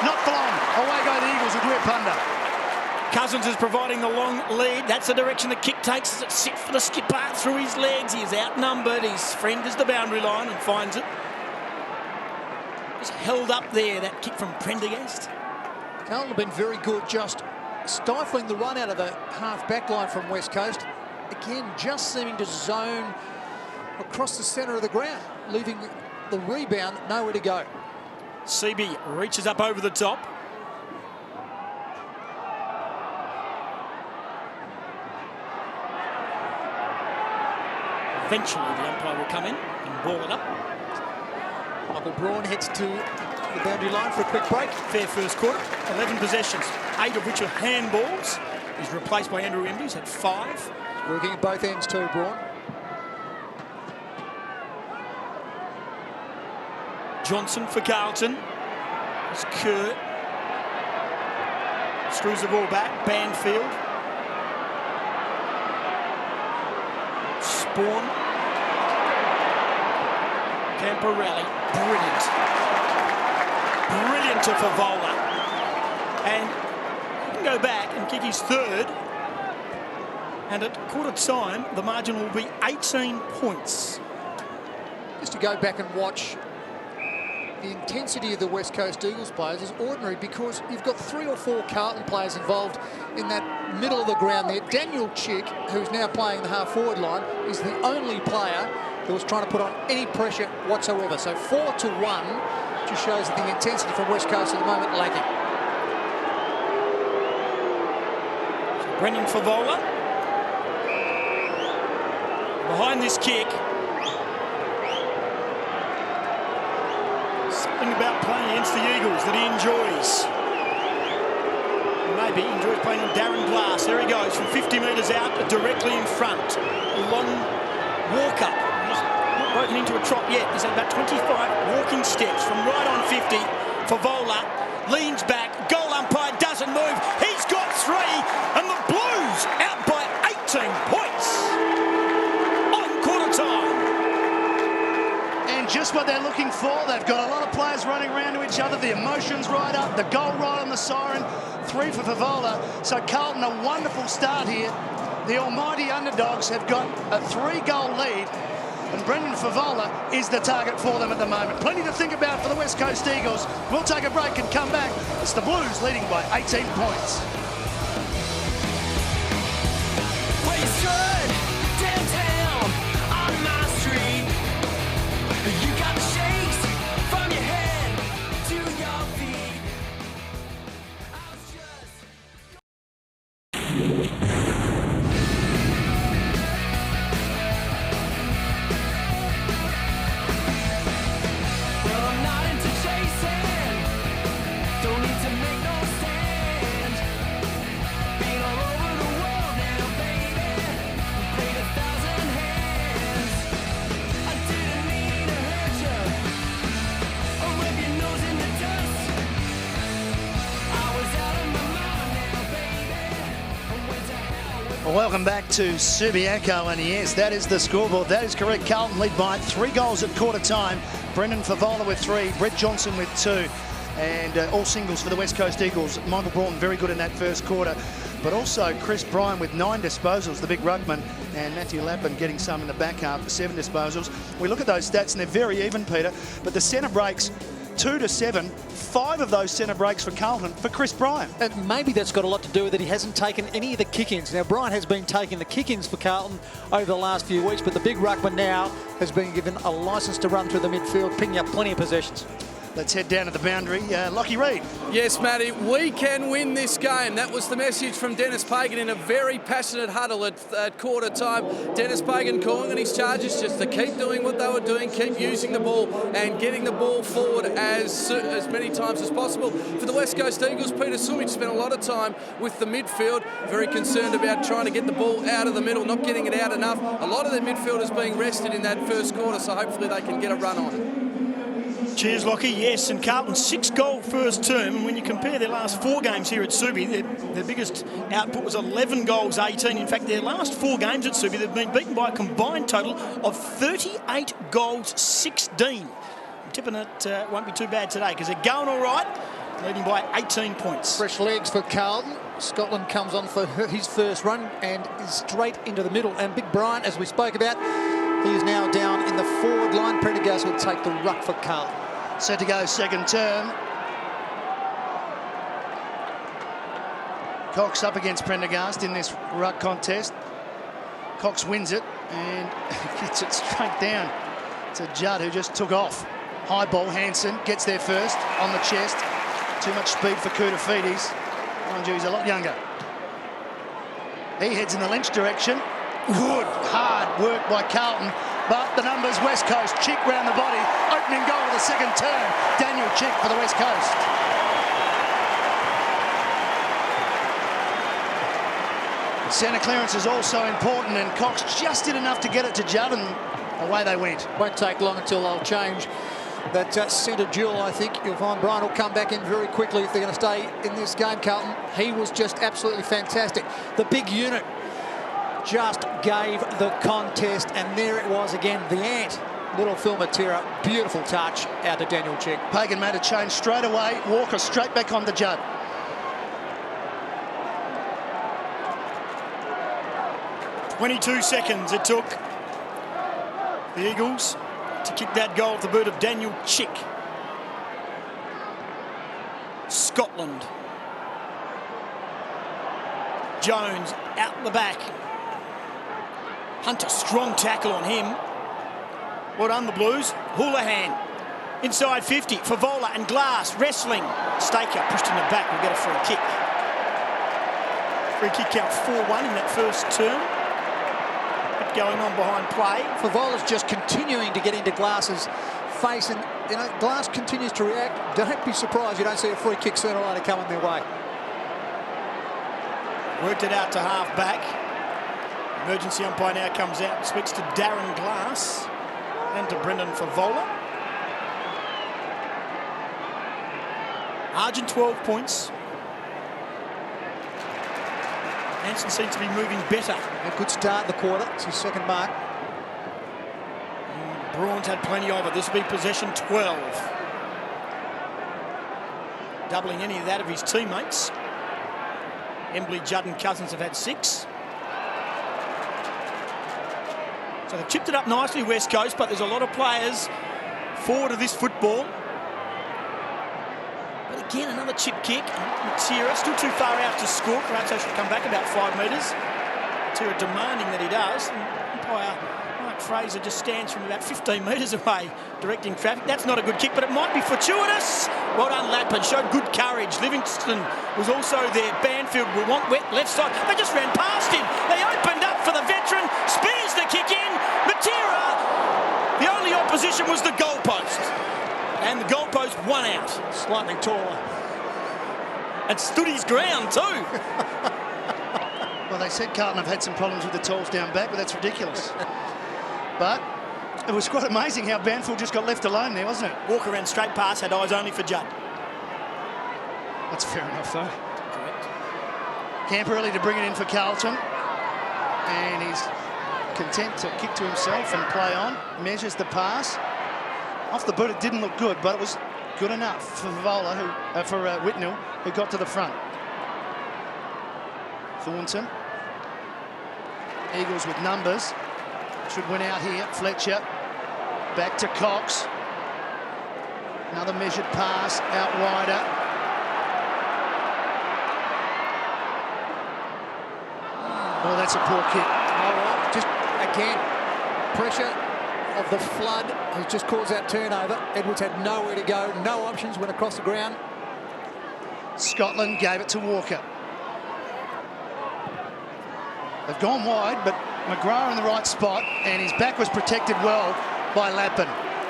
Not for long. Away go the Eagles with Whit Punda. Cousins is providing the long lead. That's the direction the kick takes. It's sit for the skipper through his legs. He is outnumbered. His friend is the boundary line and finds it. Just held up there, that kick from Prendergast. Carlton have been very good, just stifling the run out of the half-back line from West Coast. Again, just seeming to zone across the centre of the ground, leaving the rebound nowhere to go. Seaby reaches up over the top. Eventually the umpire will come in and ball it up. Michael Braun heads to the boundary line for a quick break. Fair first quarter. 11 possessions, 8 of which are handballs. He's replaced by Andrew Emby. He's had 5. Working at both ends too, Braun. Johnson for Carlton. It's Kerr. Screws the ball back. Banfield. Spawn. Camporelli. Brilliant. Brilliant to Favola. And he can go back and kick his 3rd. And at quarter time, the margin will be 18 points. Just to go back and watch, the intensity of the West Coast Eagles players is ordinary because you've got 3 or 4 Carlton players involved in that middle of the ground there. Daniel Chick, who's now playing the half-forward line, is the only player that was trying to put on any pressure whatsoever. So 4-1 just shows that the intensity from West Coast at the moment lacking. So Brendan Favola. Behind this kick. Something about playing against the Eagles that he enjoys. Maybe he enjoys playing on Darren Glass. There he goes from 50 metres out, directly in front. A long walk up. He's not broken into a trot yet. He's at about 25 walking steps from right on 50. Favola leans back. Goal umpire doesn't move. He's got 3, and the Blues out by 18 points. Just what they're looking for. They've got a lot of players running around to each other. The emotions right up. The goal right on the siren. 3 for Favola. So Carlton, a wonderful start here. The almighty underdogs have got a 3-goal lead. and Brendan Favola is the target for them at the moment. Plenty to think about for the West Coast Eagles. We'll take a break and come back. It's the Blues leading by 18 points. Where you stood downtown on my street, you got the shakes from your head to your feet. I was just well, I'm not into chasing, don't need to make no stand. Been all over the world now, baby, played 1,000 hands. I didn't mean to hurt you, or rub your nose in the dust. I was out of my mind now, baby, I went to hell with Well, welcome back to Subiaco, and yes, that is the scoreboard. That is correct. Carlton lead by 3 goals at quarter time. Brendan Favola with 3, Brett Johnson with 2, and all singles for the West Coast Eagles. Michael Broughton very good in that first quarter, but also Chris Bryan with 9 disposals, the big ruckman, and Matthew Lappin getting some in the back half for 7 disposals. We look at those stats and they're very even, Peter, but the centre breaks 2 to 7, 5 of those centre breaks for Carlton for Chris Bryan. And maybe that's got a lot to do with it. He hasn't taken any of the kick-ins. Now, Brian has been taking the kick-ins for Carlton over the last few weeks, but the big ruckman now has been given a licence to run through the midfield, picking up plenty of possessions. Let's head down to the boundary. Lockie Reid. Yes, Matty, we can win this game. That was the message from Dennis Pagan in a very passionate huddle at quarter time. Dennis Pagan calling on his charges just to keep doing what they were doing, keep using the ball and getting the ball forward as many times as possible. For the West Coast Eagles, Peter Sumich spent a lot of time with the midfield, very concerned about trying to get the ball out of the middle, not getting it out enough. A lot of their midfielders being rested in that first quarter, so hopefully they can get a run on. Cheers, Lockie. Yes, and Carlton's 6-goal first term. And when you compare their last 4 games here at Subi, their biggest output was 11 goals, 18. In fact, their last 4 games at Subi, they've been beaten by a combined total of 38 goals, 16. I'm tipping it won't be too bad today because they're going all right, leading by 18 points. Fresh legs for Carlton. Scotland comes on for his first run and is straight into the middle. And Big Brian, as we spoke about, he is now down in the forward line. Prendergast will take the ruck for Carlton. Set to go second term. Cox up against Prendergast in this ruck contest. Cox wins it and gets it straight down to Judd, who just took off. High ball, Hansen gets there first on the chest. Too much speed for Koutafidis. Mind you, he's a lot younger. He heads in the Lynch direction. Good, hard work by Carlton, but the numbers West Coast. Chick round the body, opening goal of the second term. Daniel Chick for the West Coast. Centre clearance is also important, and Cox just did enough to get it to Judd, and away they went. Won't take long until they'll change that centre duel. I think you'll find Brian will come back in very quickly if they're going to stay in this game, Carlton. He was just absolutely fantastic. The big unit just gave the contest, and there it was again, the ant. Little Phil Matera, beautiful touch out to Daniel Chick. Pagan made a change straight away. Walker straight back on to Judd. "22 seconds it took the Eagles to kick that goal at the boot of Daniel Chick. Scotland. Jones out the back. Hunter, strong tackle on him. Well done, the Blues. Houlihan inside 50. Favola and Glass wrestling. Staker pushed in the back. We'll get a free kick. Free kick count 4-1 in that first term. What's going on behind play? Favola's just continuing to get into Glass's face, and Glass continues to react. Don't be surprised you don't see a free kick sooner or later coming their way. Worked it out to half back. Emergency umpire now comes out and speaks to Darren Glass and to Brendan Favola. Argent 12 points. Hansen seems to be moving better. A good start in the quarter. It's his second mark. Braun's had plenty of it. This will be possession 12. Doubling any of that of his teammates. Embley, Judd and Cousins have had 6. So they've chipped it up nicely, West Coast, but there's a lot of players forward of this football. But again, another chip kick. Matera still too far out to score. Perhaps they should come back about 5 metres. Matera demanding that he does. And umpire Mark Fraser just stands from about 15 metres away, directing traffic. That's not a good kick, but it might be fortuitous. Well done, Lappin. Showed good courage. Livingston was also there. Banfield will want wet left side. They just ran past him. They opened up for the veteran. Spears the kick in. Matera. The only opposition was the goalpost. And the goalpost won out. Slightly taller. And stood his ground too. Well, they said Carlton have had some problems with the talls down back, but that's ridiculous. But it was quite amazing how Banfield just got left alone there, wasn't it? Walker ran straight past, had eyes only for Judd. That's fair enough, though. Correct. Camp early to bring it in for Carlton. And he's content to kick to himself and play on. Measures the pass. Off the boot, it didn't look good, but it was good enough for Whitnell, who got to the front. Thornton. Eagles with numbers. Should win out here. Fletcher. Back to Cox. Another measured pass out wider. Oh, that's a poor kick. Oh, well, just again, pressure of the flood has just caused that turnover. Edwards had nowhere to go, no options, went across the ground. Scotland gave it to Walker. They've gone wide, but McGrath in the right spot, and his back was protected well by Lappin.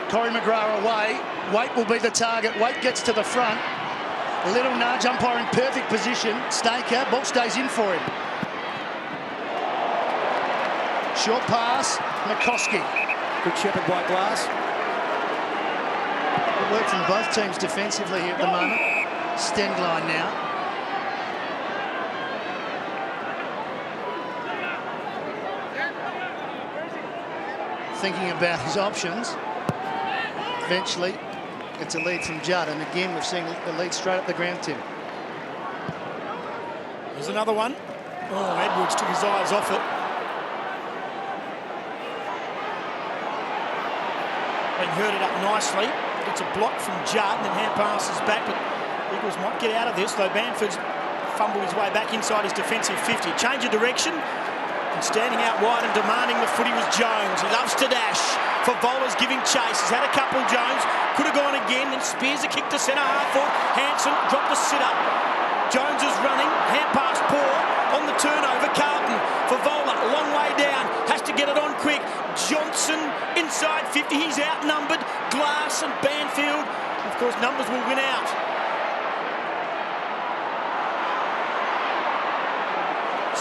Corey McGrath away. Waite will be the target. Waite gets to the front. A little nudge, umpire in perfect position. Staker, ball stays in for him. Short pass, McCoskey. Good shepherd by Glass. Good work from both teams defensively here at the moment. Stendline now. Thinking about his options. Eventually, it's a lead from Judd, and again we've seen the lead straight up the ground, Tim. There's another one. Oh, Edwards took his eyes off it. Been herded up nicely. It's a block from Judd, and then hand passes back, but Eagles might get out of this, though Banford's fumbled his way back inside his defensive 50. Change of direction, and standing out wide and demanding the footy was Jones. He loves to dash. Favola's giving chase. He's had a couple, Jones. Could have gone again, then spears a kick to centre half forward. Hanson dropped the sit-up. Jones is running. Hand pass poor on the turnover. Carlton. Favola, a long way down. Has to get it on quick. Johnson inside 50. He's outnumbered. Glass and Banfield. Of course, numbers will win out.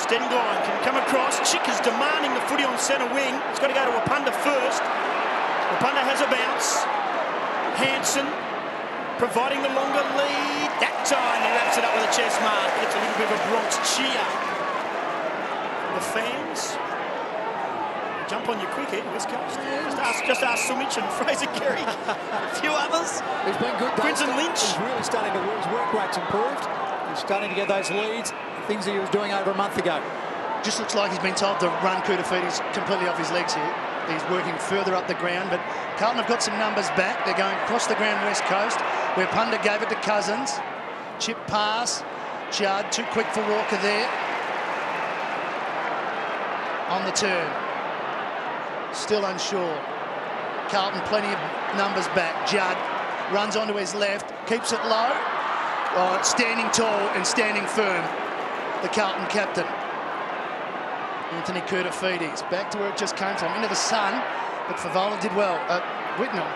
Stendline can come across. Chick is demanding the footy on centre wing. It's got to go to Wapunda first. Wapunda has a bounce. Hanson providing the longer lead. That time he wraps it up with a chest mark. Gets a little bit of a Bronx cheer from the fans. Jump on you quick here, West Coast. Just ask Sumich and Fraser Kerry. A few others. He's been good. Quinton Lynch. He's really starting to, his work rate's improved. He's starting to get those leads, things that he was doing over a month ago. Just looks like he's been told to run Kudafiti's completely off his legs here. He's working further up the ground, but Carlton have got some numbers back. They're going across the ground West Coast, where Punda gave it to Cousins. Chip pass. Judd, too quick for Walker there. On the turn. Still unsure. Carlton, plenty of numbers back. Judd runs onto his left, keeps it low. Oh, standing tall and standing firm, the Carlton captain. Anthony Kudafiti's back to where it just came from, into the sun, but Favola did well. Whitnell,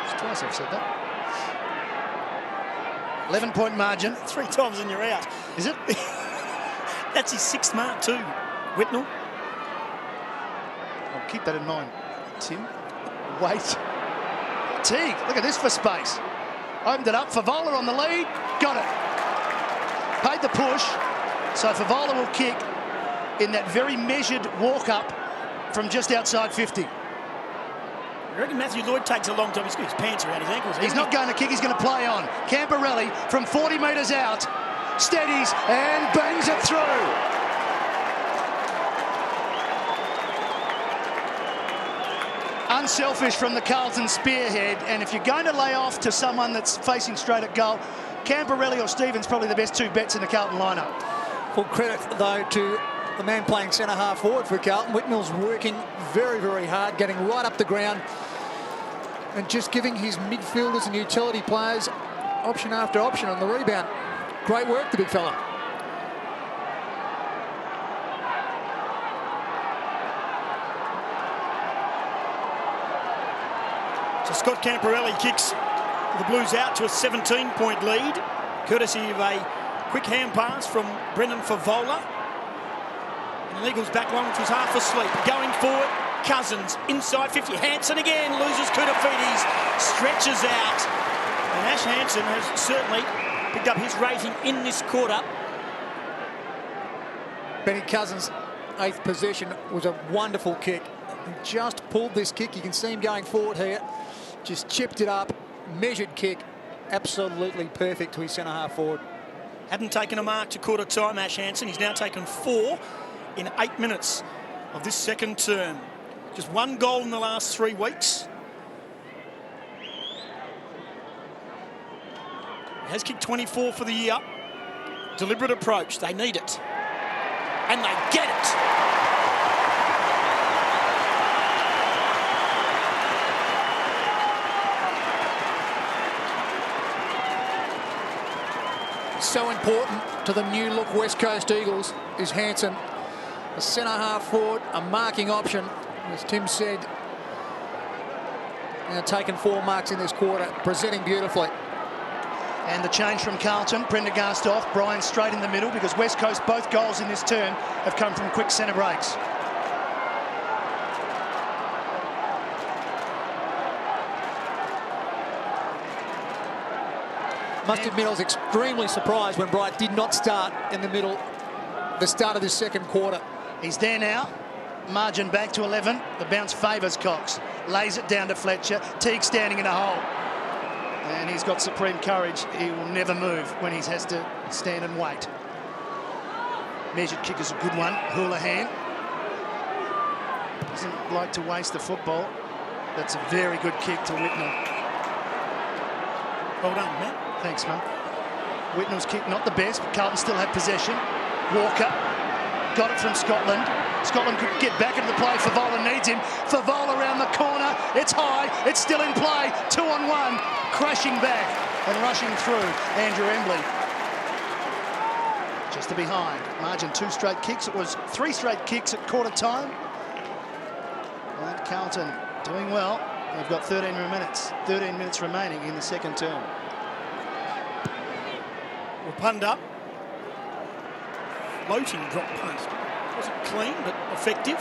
it's twice I've said that. 11-point margin. 3 times and you're out. Is it? That's his 6th mark too, Whitnell. I'll keep that in mind, Tim. Wait. Teague, look at this for space. Opened it up, Favola on the lead, got it. Paid the push, so Favola will kick in that very measured walk-up from just outside 50. I reckon Matthew Lloyd takes a long time. He's got his pants around his ankles. He's not going to kick, he's going to play on. Camporelli from 40 metres out, steadies and bangs it through. Unselfish from the Carlton spearhead, and if you're going to lay off to someone that's facing straight at goal, Camporelli or Stevens probably the best two bets in the Carlton lineup. Full credit, though, to the man playing centre-half forward for Carlton. Whitnell's working very, very hard, getting right up the ground and just giving his midfielders and utility players option after option on the rebound. Great work, the big fella. So Scott Camporelli kicks the Blues out to a 17-point lead, courtesy of a quick hand pass from Brendan Favola. And the Eagles back line, which was half asleep. Going forward, Cousins inside 50. Hansen again loses Koutafidis, stretches out. And Ash Hansen has certainly picked up his rating in this quarter. Benny Cousins' 8th possession was a wonderful kick. He just pulled this kick. You can see him going forward here. Just chipped it up. Measured kick. Absolutely perfect to his centre-half forward. Hadn't taken a mark to quarter time, Ash Hansen. He's now taken 4 in 8 minutes of this second term. Just 1 goal in the last 3 weeks. He has kicked 24 for the year. Deliberate approach. They need it. And they get it. So important to the new look West Coast Eagles is Hansen, a centre-half forward, a marking option, as Tim said. And taken 4 marks in this quarter, presenting beautifully. And the change from Carlton, Prendergast off, Bryan straight in the middle, because West Coast, both goals in this term have come from quick centre breaks. Must admit, I was extremely surprised when Bright did not start in the middle, the start of this second quarter. He's there now. Margin back to 11. The bounce favours Cox. Lays it down to Fletcher. Teague standing in a hole. And he's got supreme courage. He will never move when he has to stand and wait. Measured kick is a good one. Houlihan doesn't like to waste the football. That's a very good kick to Whitnell. Well done, Matt. Thanks, man. Whitnell's kick, not the best, but Carlton still had possession. Walker got it from Scotland. Scotland could get back into the play. Favola needs him. Favola around the corner. It's high. It's still in play. 2-on-1. Crashing back and rushing through Andrew Embley. Just to behind. Margin 2 straight kicks. It was 3 straight kicks at quarter time. And Carlton doing well. They've got 13 minutes remaining in the second term. Well, punned up. Floating drop punt. Wasn't clean, but effective.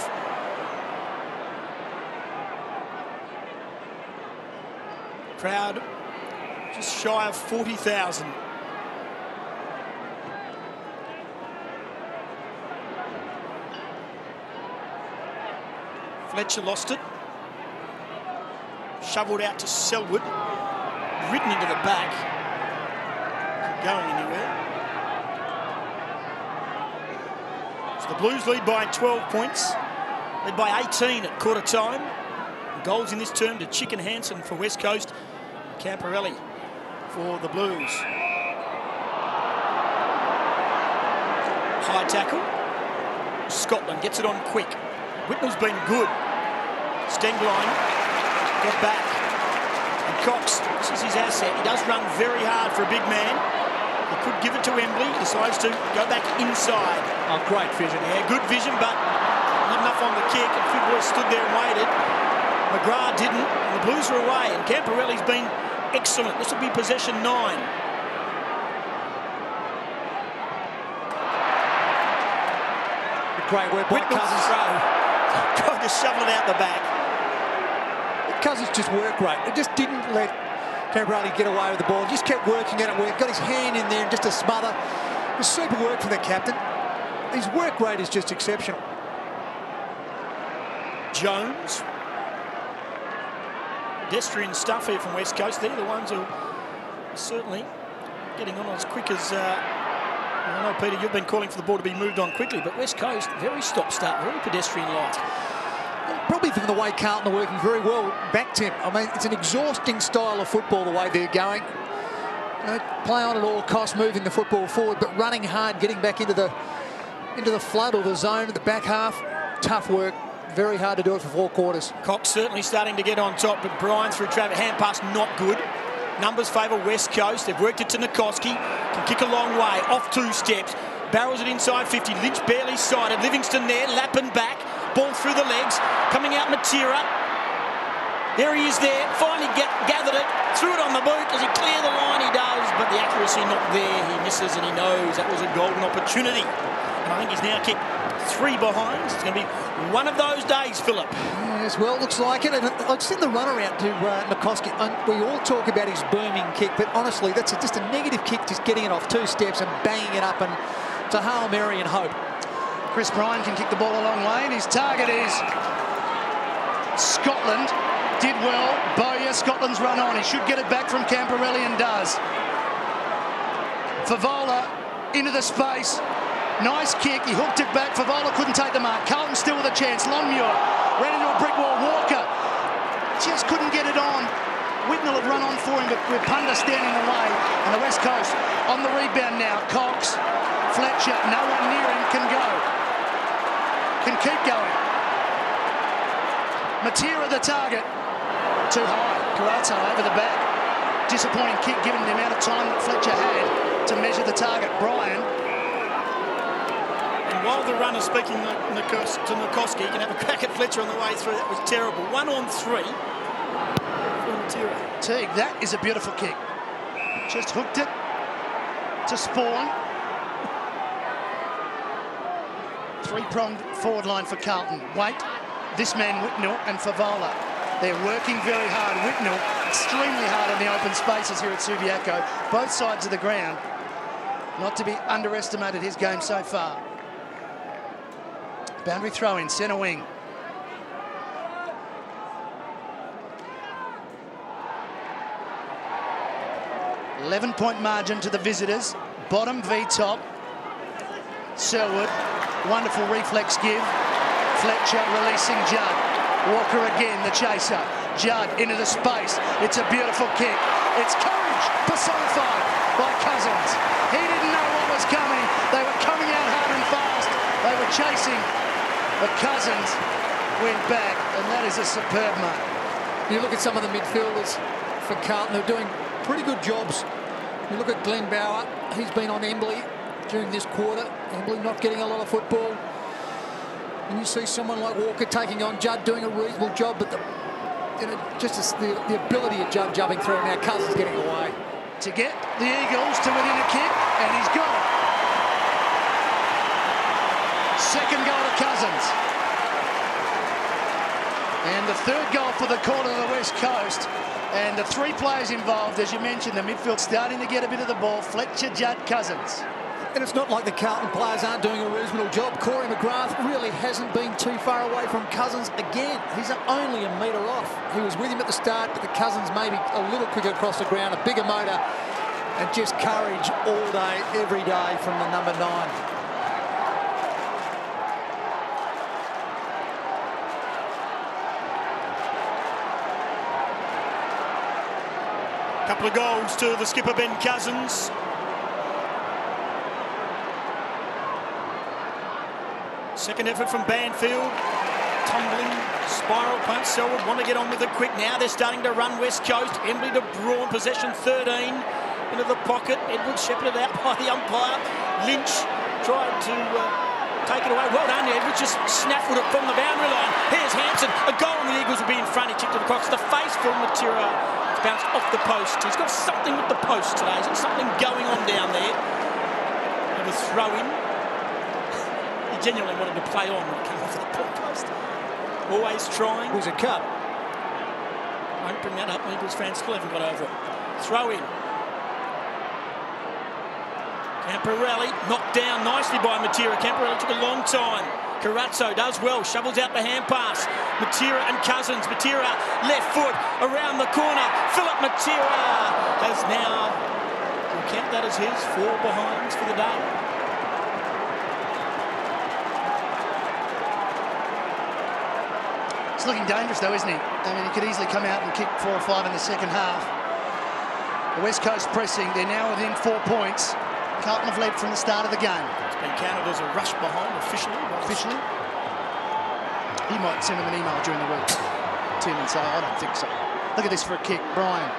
Crowd just shy of 40,000. Fletcher lost it. Shovelled out to Selwood. Ridden into the back. Not going anywhere. So the Blues lead by 12 points. Led by 18 at quarter time. Goals in this term to Chicken Hansen for West Coast. Camporelli for the Blues. High tackle. Scotland gets it on quick. Whitnell's been good. Stenglein got back. And Cox, this is his asset. He does run very hard for a big man. He could give it to Embley. Decides to go back inside. Oh, great vision. Yeah, good vision, but not enough on the kick. A few boys stood there and waited. McGrath didn't. And the Blues are away. And Camporelli's been excellent. This will be possession 9. Great work by Cousins trying to shovel it out the back. Cousins just worked great. It just didn't let Camporelli get away with the ball. Just kept working at it. Got his hand in there and just a smother. It was super work from the captain. His work rate is just exceptional. Jones. Pedestrian stuff here from West Coast. They're the ones who are certainly getting on as quick as... I know, Peter, you've been calling for the ball to be moved on quickly, but West Coast, very stop-start, very pedestrian-like. probably from the way Carlton are working very well back, Tim. I mean, it's an exhausting style of football the way they're going. You know, play on at all costs, moving the football forward, but running hard, getting back into the flood or the zone at the back half. Tough work. Very hard to do it for 4 quarters. Cox certainly starting to get on top, but Bryan through traffic. Hand pass not good. Numbers favour West Coast. They've worked it to Nikoski. Can kick a long way. Off 2 steps. Barrels it inside 50. Lynch barely sighted. Livingston there. Lapping back. Ball through the legs. Coming out Matera. There he is there. Finally gathered it. Threw it on the boot. Does he clear the line? He does. But the accuracy not there. He misses and he knows that was a golden opportunity. And I think he's now kicked 3 behind. It's going to be one of those days, Philip. Yes, well, it looks like it. And I've seen the runner out to Nikoski. We all talk about his booming kick, but honestly, that's just a negative kick, just getting it off 2 steps and banging it up and to Hail Mary and hope. Chris Bryan can kick the ball a long way, and his target is Scotland. Did well. Bowyer, Scotland's run on. He should get it back from Camporelli and does. Favola into the space. Nice kick. He hooked it back. Favola couldn't take the mark. Carlton still with a chance. Longmuir ran into a brick wall. Walker just couldn't get it on. Whitnell had run on for him, but with Punda standing away. And the West Coast on the rebound now. Cox, Fletcher, no one near him, can go. Can keep going. Matera the target. Too high. Carazzo over the back. Disappointing kick given the amount of time that Fletcher had to measure the target. Bryan. And while the runner's speaking to Nikoski, he can have a crack at Fletcher on the way through. That was terrible. 1 on 3 for Matera. Teague, that is a beautiful kick. Just hooked it to Spawn. 3-pronged forward line for Carlton. Wait, this man Whitnell and Favola. They're working very hard. Whitnell extremely hard in the open spaces here at Subiaco. Both sides of the ground. Not to be underestimated, his game so far. Boundary throw in, centre wing. $11-point margin to the visitors. Bottom v top. Selwood, wonderful reflex give. Fletcher releasing Judd. Walker again, the chaser. Judd into the space. It's a beautiful kick. It's courage personified by Cousins. He didn't know what was coming. They were coming out hard and fast. They were chasing. But Cousins went back, and that is a superb mark. You look at some of the midfielders for Carlton, they're doing pretty good jobs. You look at Glenn Bauer, he's been on Embley during this quarter. Embley not getting a lot of football. And you see someone like Walker taking on Judd, doing a reasonable job, but the ability of Judd jumping through. Now Cousins getting away. To get the Eagles to within a kick, and he's gone. Second goal to Cousins. And the 3rd goal for the quarter to the West Coast. And the 3 players involved, as you mentioned, the midfield starting to get a bit of the ball. Fletcher, Judd, Cousins. And it's not like the Carlton players aren't doing a reasonable job. Corey McGrath really hasn't been too far away from Cousins again. He's only a metre off. He was with him at the start, but the Cousins maybe a little quicker across the ground, a bigger motor, and just courage all day, every day from the number 9. Couple of goals to the skipper, Ben Cousins. Second effort from Banfield. Tumbling, spiral punch. Selwood want to get on with it quick now. They're starting to run West Coast. Embley to Braun, possession 13. Into the pocket. Edward shepherded out by the umpire. Lynch tried to take it away. Well done, Edwards just snaffled it from the boundary line. Here's Hansen. A goal and the Eagles will be in front. He kicked it across the face for Matera. It's bounced off the post. He's got something with the post today. Is there something going on down there? And a throw in. He genuinely wanted to play on when it came off the post. Always trying. It was a cut. Won't bring that up. Eagles fans still haven't got over it. Throw in. Camporelli knocked down nicely by Matera. Camporelli took a long time. Carazzo does well, shovels out the hand pass. Matera and Cousins. Matera left foot around the corner. Philip Matera has now, we'll count that as his 4 behinds for the day. It's looking dangerous though, isn't he? I mean, he could easily come out and kick 4 or 5 in the second half. The West Coast pressing. They're now within 4 points. Carlton have led from the start of the game. It's been counted as a rush behind officially. Officially? He might send him an email during the week, Tim, and say, I don't think so. Look at this for a kick. Brian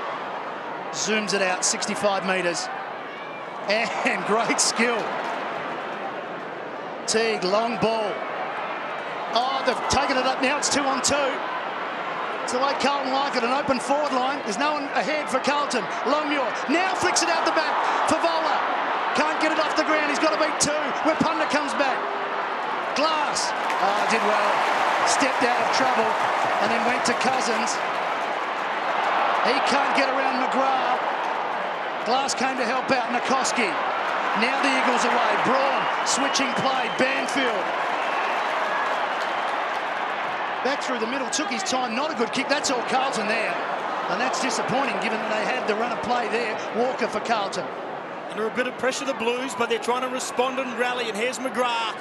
zooms it out 65 metres. And great skill. Teague, long ball. Oh, they've taken it up now. It's 2 on 2. It's the way Carlton like it, an open forward line. There's no one ahead for Carlton. Longmuir now flicks it out the back for Vola. Can't get it off the ground. He's got to beat 2. Where Punda comes back. Glass. Oh, did well. Stepped out of trouble and then went to Cousins. He can't get around McGrath. Glass came to help out Nikoski. Now the Eagles away. Braun switching play. Banfield. Back through the middle, took his time, not a good kick. That's all Carlton there. And that's disappointing given that they had the run of play there. Walker for Carlton. Under a bit of pressure, the Blues, but they're trying to respond and rally. And here's McGrath.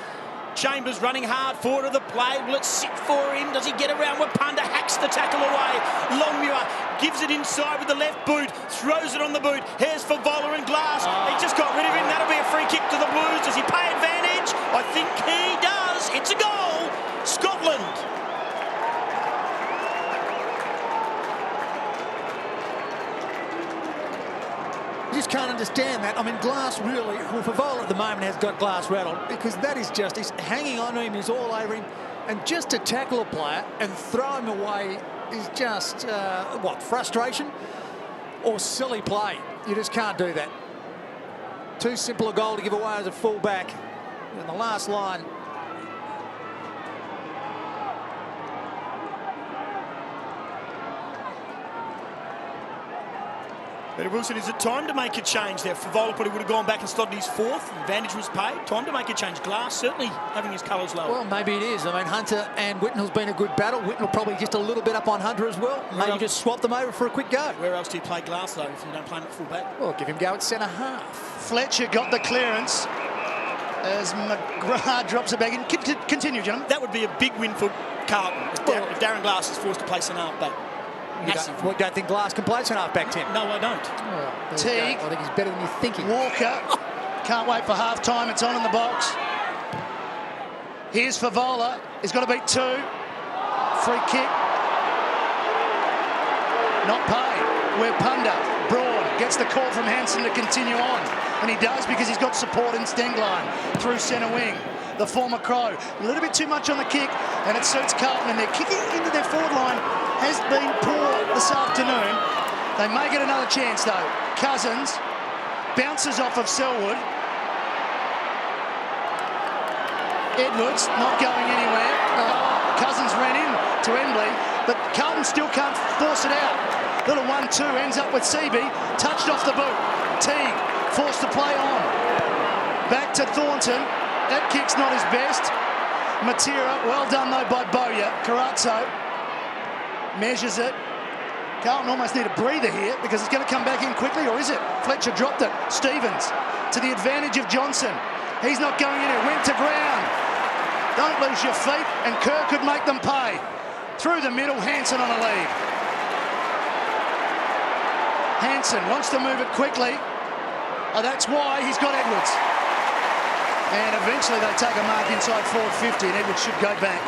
Chambers running hard forward of the play. Will it sit for him? Does he get around? Wapunda hacks the tackle away. Longmuir gives it inside with the left boot. Throws it on the boot. Here's for Vola and Glass. He just got rid of him. That'll be a free kick to the Blues. Does he pay advantage? I think he does. It's a goal. Scotland. I just can't understand that. I mean, Glass really, well, Favola at the moment has got Glass rattled because that is just, he's hanging on to him, he's all over him. And just to tackle a player and throw him away is just, frustration or silly play. You just can't do that. Too simple a goal to give away as a full-back. And the last line. Peter Wilson, is it time to make a change there? Favola probably would have gone back and slotted his 4th. Advantage was paid. Time to make a change. Glass certainly having his colours low. Well, maybe it is. I mean, Hunter and Whitnell's been a good battle. Whitnell probably just a little bit up on Hunter as well. Maybe just swap them over for a quick go. Where else do you play Glass, though, if you don't play him at full back? Well, give him go at centre half. Fletcher got the clearance as McGrath drops it back in. Continue, gentlemen. That would be a big win for Carlton if Darren Glass is forced to play centre half back. You don't think Glass can play centre half back, Tim? No, I don't. Oh, Teague. I think he's better than you're thinking. Walker. Can't wait for half time. It's on in the box. Here's Favola. He's got to beat 2. Free kick. Not paid. Where Punda. Braun gets the call from Hansen to continue on. And he does because he's got support in Stengline through centre wing. The former Crow. A little bit too much on the kick and it suits Carlton. And their kicking into their forward line has been poor this afternoon. They may get another chance though. Cousins bounces off of Selwood. Edwards not going anywhere. Cousins ran in to Embley, but Carlton still can't force it out. Little 1-2 ends up with Seaby, touched off the boot. Teague forced to play on. Back to Thornton. That kick's not his best. Matera, well done though by Bowyer. Carazzo measures it. Carlton almost need a breather here because it's going to come back in quickly, or is it? Fletcher dropped it. Stevens to the advantage of Johnson. He's not going in it. Went to ground. Don't lose your feet, and Kerr could make them pay. Through the middle, Hansen on a lead. Hansen wants to move it quickly. Oh, that's why he's got Edwards. And eventually they take a mark inside forward 50, and Edwards should go back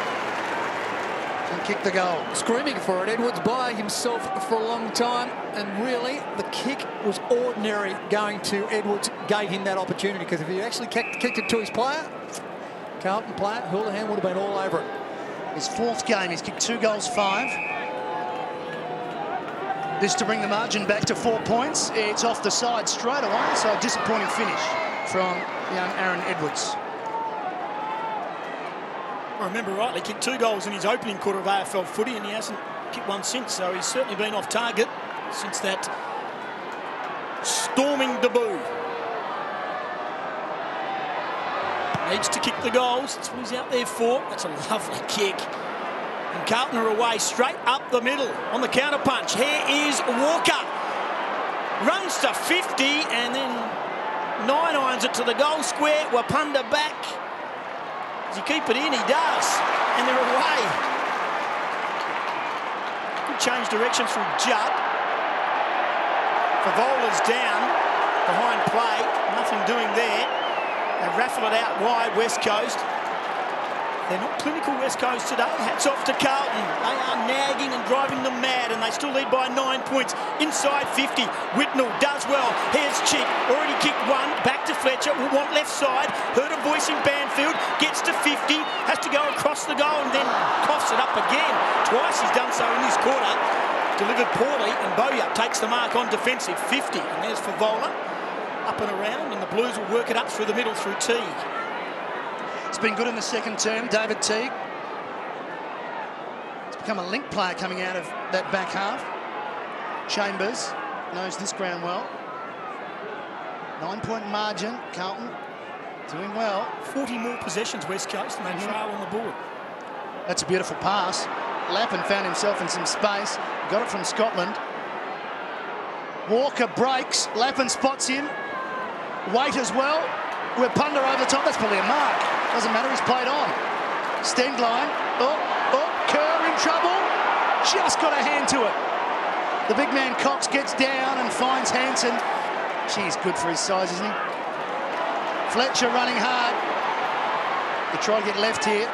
and kick the goal. Screaming for it. Edwards by himself for a long time, and really the kick was ordinary going to Edwards, gave him that opportunity, because if he actually kicked it to his player, Carlton player, Houlihan would have been all over it. His 4th game, he's kicked 2 goals, 5. This to bring the margin back to 4 points. It's off the side straight away, so a disappointing finish from young Aaron Edwards. I remember rightly, kicked 2 goals in his opening quarter of AFL footy, and he hasn't kicked one since, so he's certainly been off target since that storming debut. Needs to kick the goals. That's what he's out there for. That's a lovely kick. And Carlton are away straight up the middle on the counter punch. Here is Walker. Runs to 50 and then 9-irons it to the goal square. Wapunda back. Does he keep it in? He does. And they're away. change direction through Judd. Favola's down behind play. Nothing doing there. They raffle it out wide, West Coast. They're not clinical, West Coast, today. Hats off to Carlton. They are nagging and driving them mad, and they still lead by 9 points. Inside 50, Whitnall does well. Here's Chick, already kicked one. Back to Fletcher, will want left side. Heard a voice in Banfield, gets to 50, has to go across the goal and then coughs it up again. Twice he's done so in this quarter. Delivered poorly, and Boyup takes the mark on defensive. 50, and there's Favola. Up and around, and the Blues will work it up through the middle through Teague. It's been good in the second term, David Teague. It's become a link player coming out of that back half. Chambers knows this ground well. 9-point margin, Carlton doing well. 40 more possessions, West Coast, and they trail on the board. That's a beautiful pass. Lappin found himself in some space, got it from Scotland. Walker breaks, Lappin spots him. Wait as well. We're Punda over the top. That's probably a mark. Doesn't matter, he's played on. Stengline. Kerr in trouble. Just got a hand to it. The big man Cox gets down and finds Hansen. Geez, good for his size, isn't he? Fletcher running hard. They try to get left here.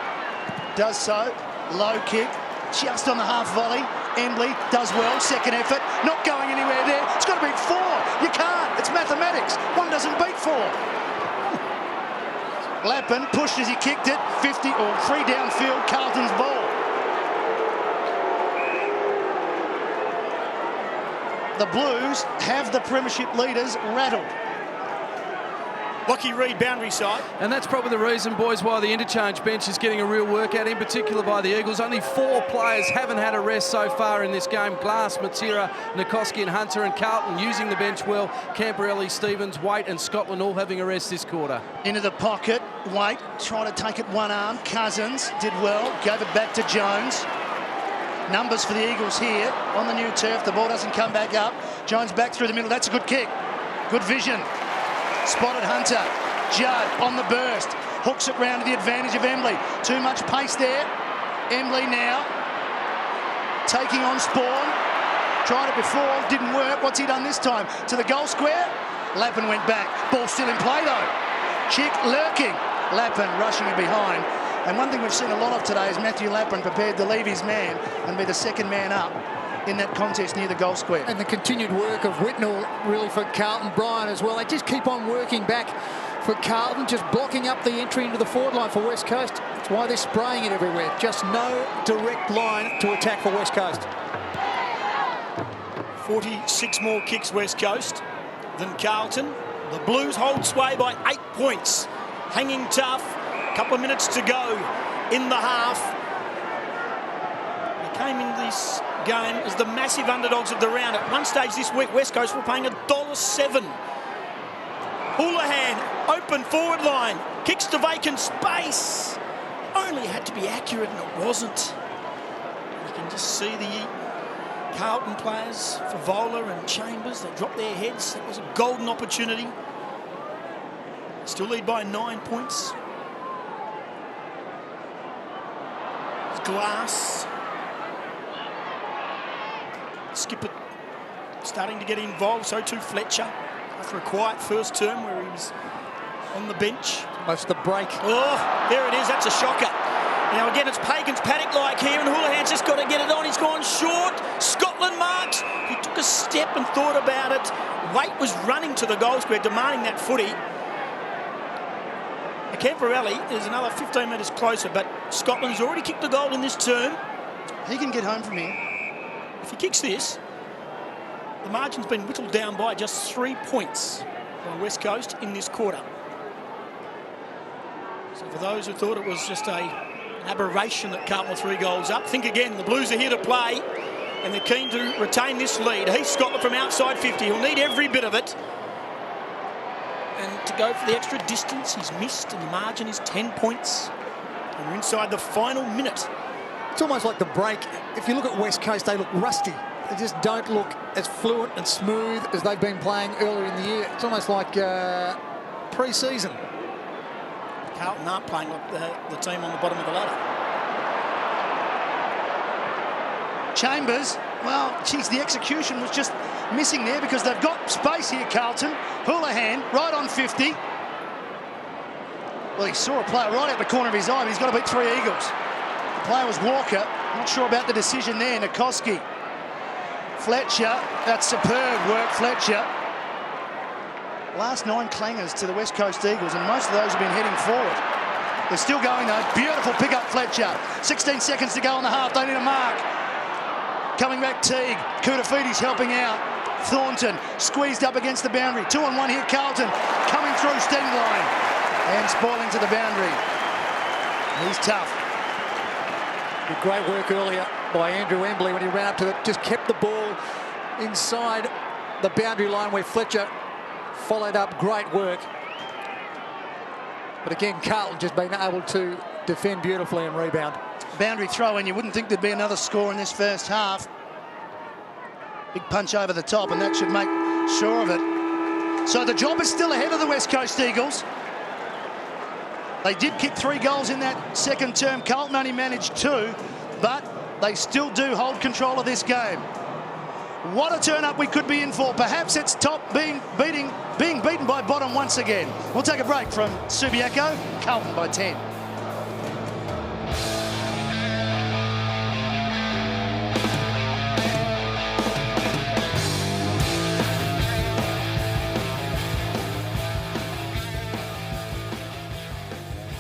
Does so. Low kick. Just on the half volley. Embley does well. Second effort. Not going anywhere there. It's got to beat 4. You can't. It's mathematics. 1 doesn't beat 4. Lappin pushed as he kicked it. 50 or 3 downfield. Carlton's ball. The Blues have the premiership leaders rattled. Lockie Reed, boundary side. And that's probably the reason, boys, why the interchange bench is getting a real workout, in particular by the Eagles. Only 4 players haven't had a rest so far in this game. Glass, Matera, Nikoski and Hunter, and Carlton using the bench well. Camporelli, Stevens, Waite and Scotland all having a rest this quarter. Into the pocket. Waite trying to take it one arm. Cousins did well. Gave it back to Jones. Numbers for the Eagles here on the new turf. The ball doesn't come back up. Jones back through the middle. That's a good kick. Good vision. Spotted Hunter. Judd on the burst. Hooks it round to the advantage of Embley. Too much pace there. Embley now taking on Spawn. Tried it before, didn't work. What's he done this time? To the goal square. Lappin went back. Ball still in play though. Chick lurking. Lappin rushing it behind. And one thing we've seen a lot of today is Matthew Lappin prepared to leave his man and be the second man up in that contest near the goal square. And the continued work of Whitnall really for Carlton. Bryan as well. They just keep on working back for Carlton, just blocking up the entry into the forward line for West Coast. That's why they're spraying it everywhere. Just no direct line to attack for West Coast. 46 more kicks, West Coast, than Carlton. The Blues hold sway by 8 points. Hanging tough. A couple of minutes to go in the half. They came into this game as the massive underdogs of the round. At one stage this week, West Coast were paying $1.07. Houlihan, open forward line, kicks to vacant space. Only had to be accurate and it wasn't. You can just see the Carlton players, Favola and Chambers, they dropped their heads. It was a golden opportunity. Still lead by 9 points. It's Glass. Skipper starting to get involved, so too Fletcher. After a quiet first term where he was on the bench. Most of the break. Oh, there it is, that's a shocker. Now again, it's Pagan's paddock-like here, and Houlihan's just got to get it on. He's gone short. Scotland marks. He took a step and thought about it. Waite was running to the goal square, demanding that footy. Camporelli is another 15 metres closer, but Scotland's already kicked the goal in this term. He can get home from here. If he kicks this, the margin's been whittled down by just 3 points by West Coast in this quarter. So for those who thought it was just an aberration that Carlton were 3 goals up, think again. The Blues are here to play, and they're keen to retain this lead. Heath Scotland from outside 50. He'll need every bit of it. And to go for the extra distance, he's missed, and the margin is 10 points. And we're inside the final minute. It's almost like the break. If you look at West Coast, they look rusty. They just don't look as fluent and smooth as they've been playing earlier in the year. It's almost like pre-season. Carlton aren't playing like the team on the bottom of the ladder. Chambers Well, geez, the execution was just missing there because they've got space here, Carlton. Houlihan, right on 50. Well, he saw a player right out the corner of his eye, but he's got to beat 3 Eagles. The player was Walker. Not sure about the decision there. Nikoski. Fletcher. That's superb work, Fletcher. Last 9 clangers to the West Coast Eagles, and most of those have been heading forward. They're still going, though. Beautiful pick-up, Fletcher. 16 seconds to go in the half. They need a mark. Coming back, Teague. Kudafiti's helping out. Thornton squeezed up against the boundary. 2-on-1 here, Carlton. Coming through, steady line. And spoiling to the boundary. He's tough. Good great work earlier by Andrew Embley when he ran up to it. Just kept the ball inside the boundary line where Fletcher followed up. Great work. But again, Carlton just being able to defend beautifully and rebound. Boundary throw, and you wouldn't think there'd be another score in this first half. Big punch over the top, and that should make sure of it. So the job is still ahead of the West Coast Eagles. They did kick 3 goals in that second term. Carlton only managed 2, but they still do hold control of this game. What a turn-up we could be in for. Perhaps it's top being beaten by bottom once again. We'll take a break from Subiaco. Carlton by 10.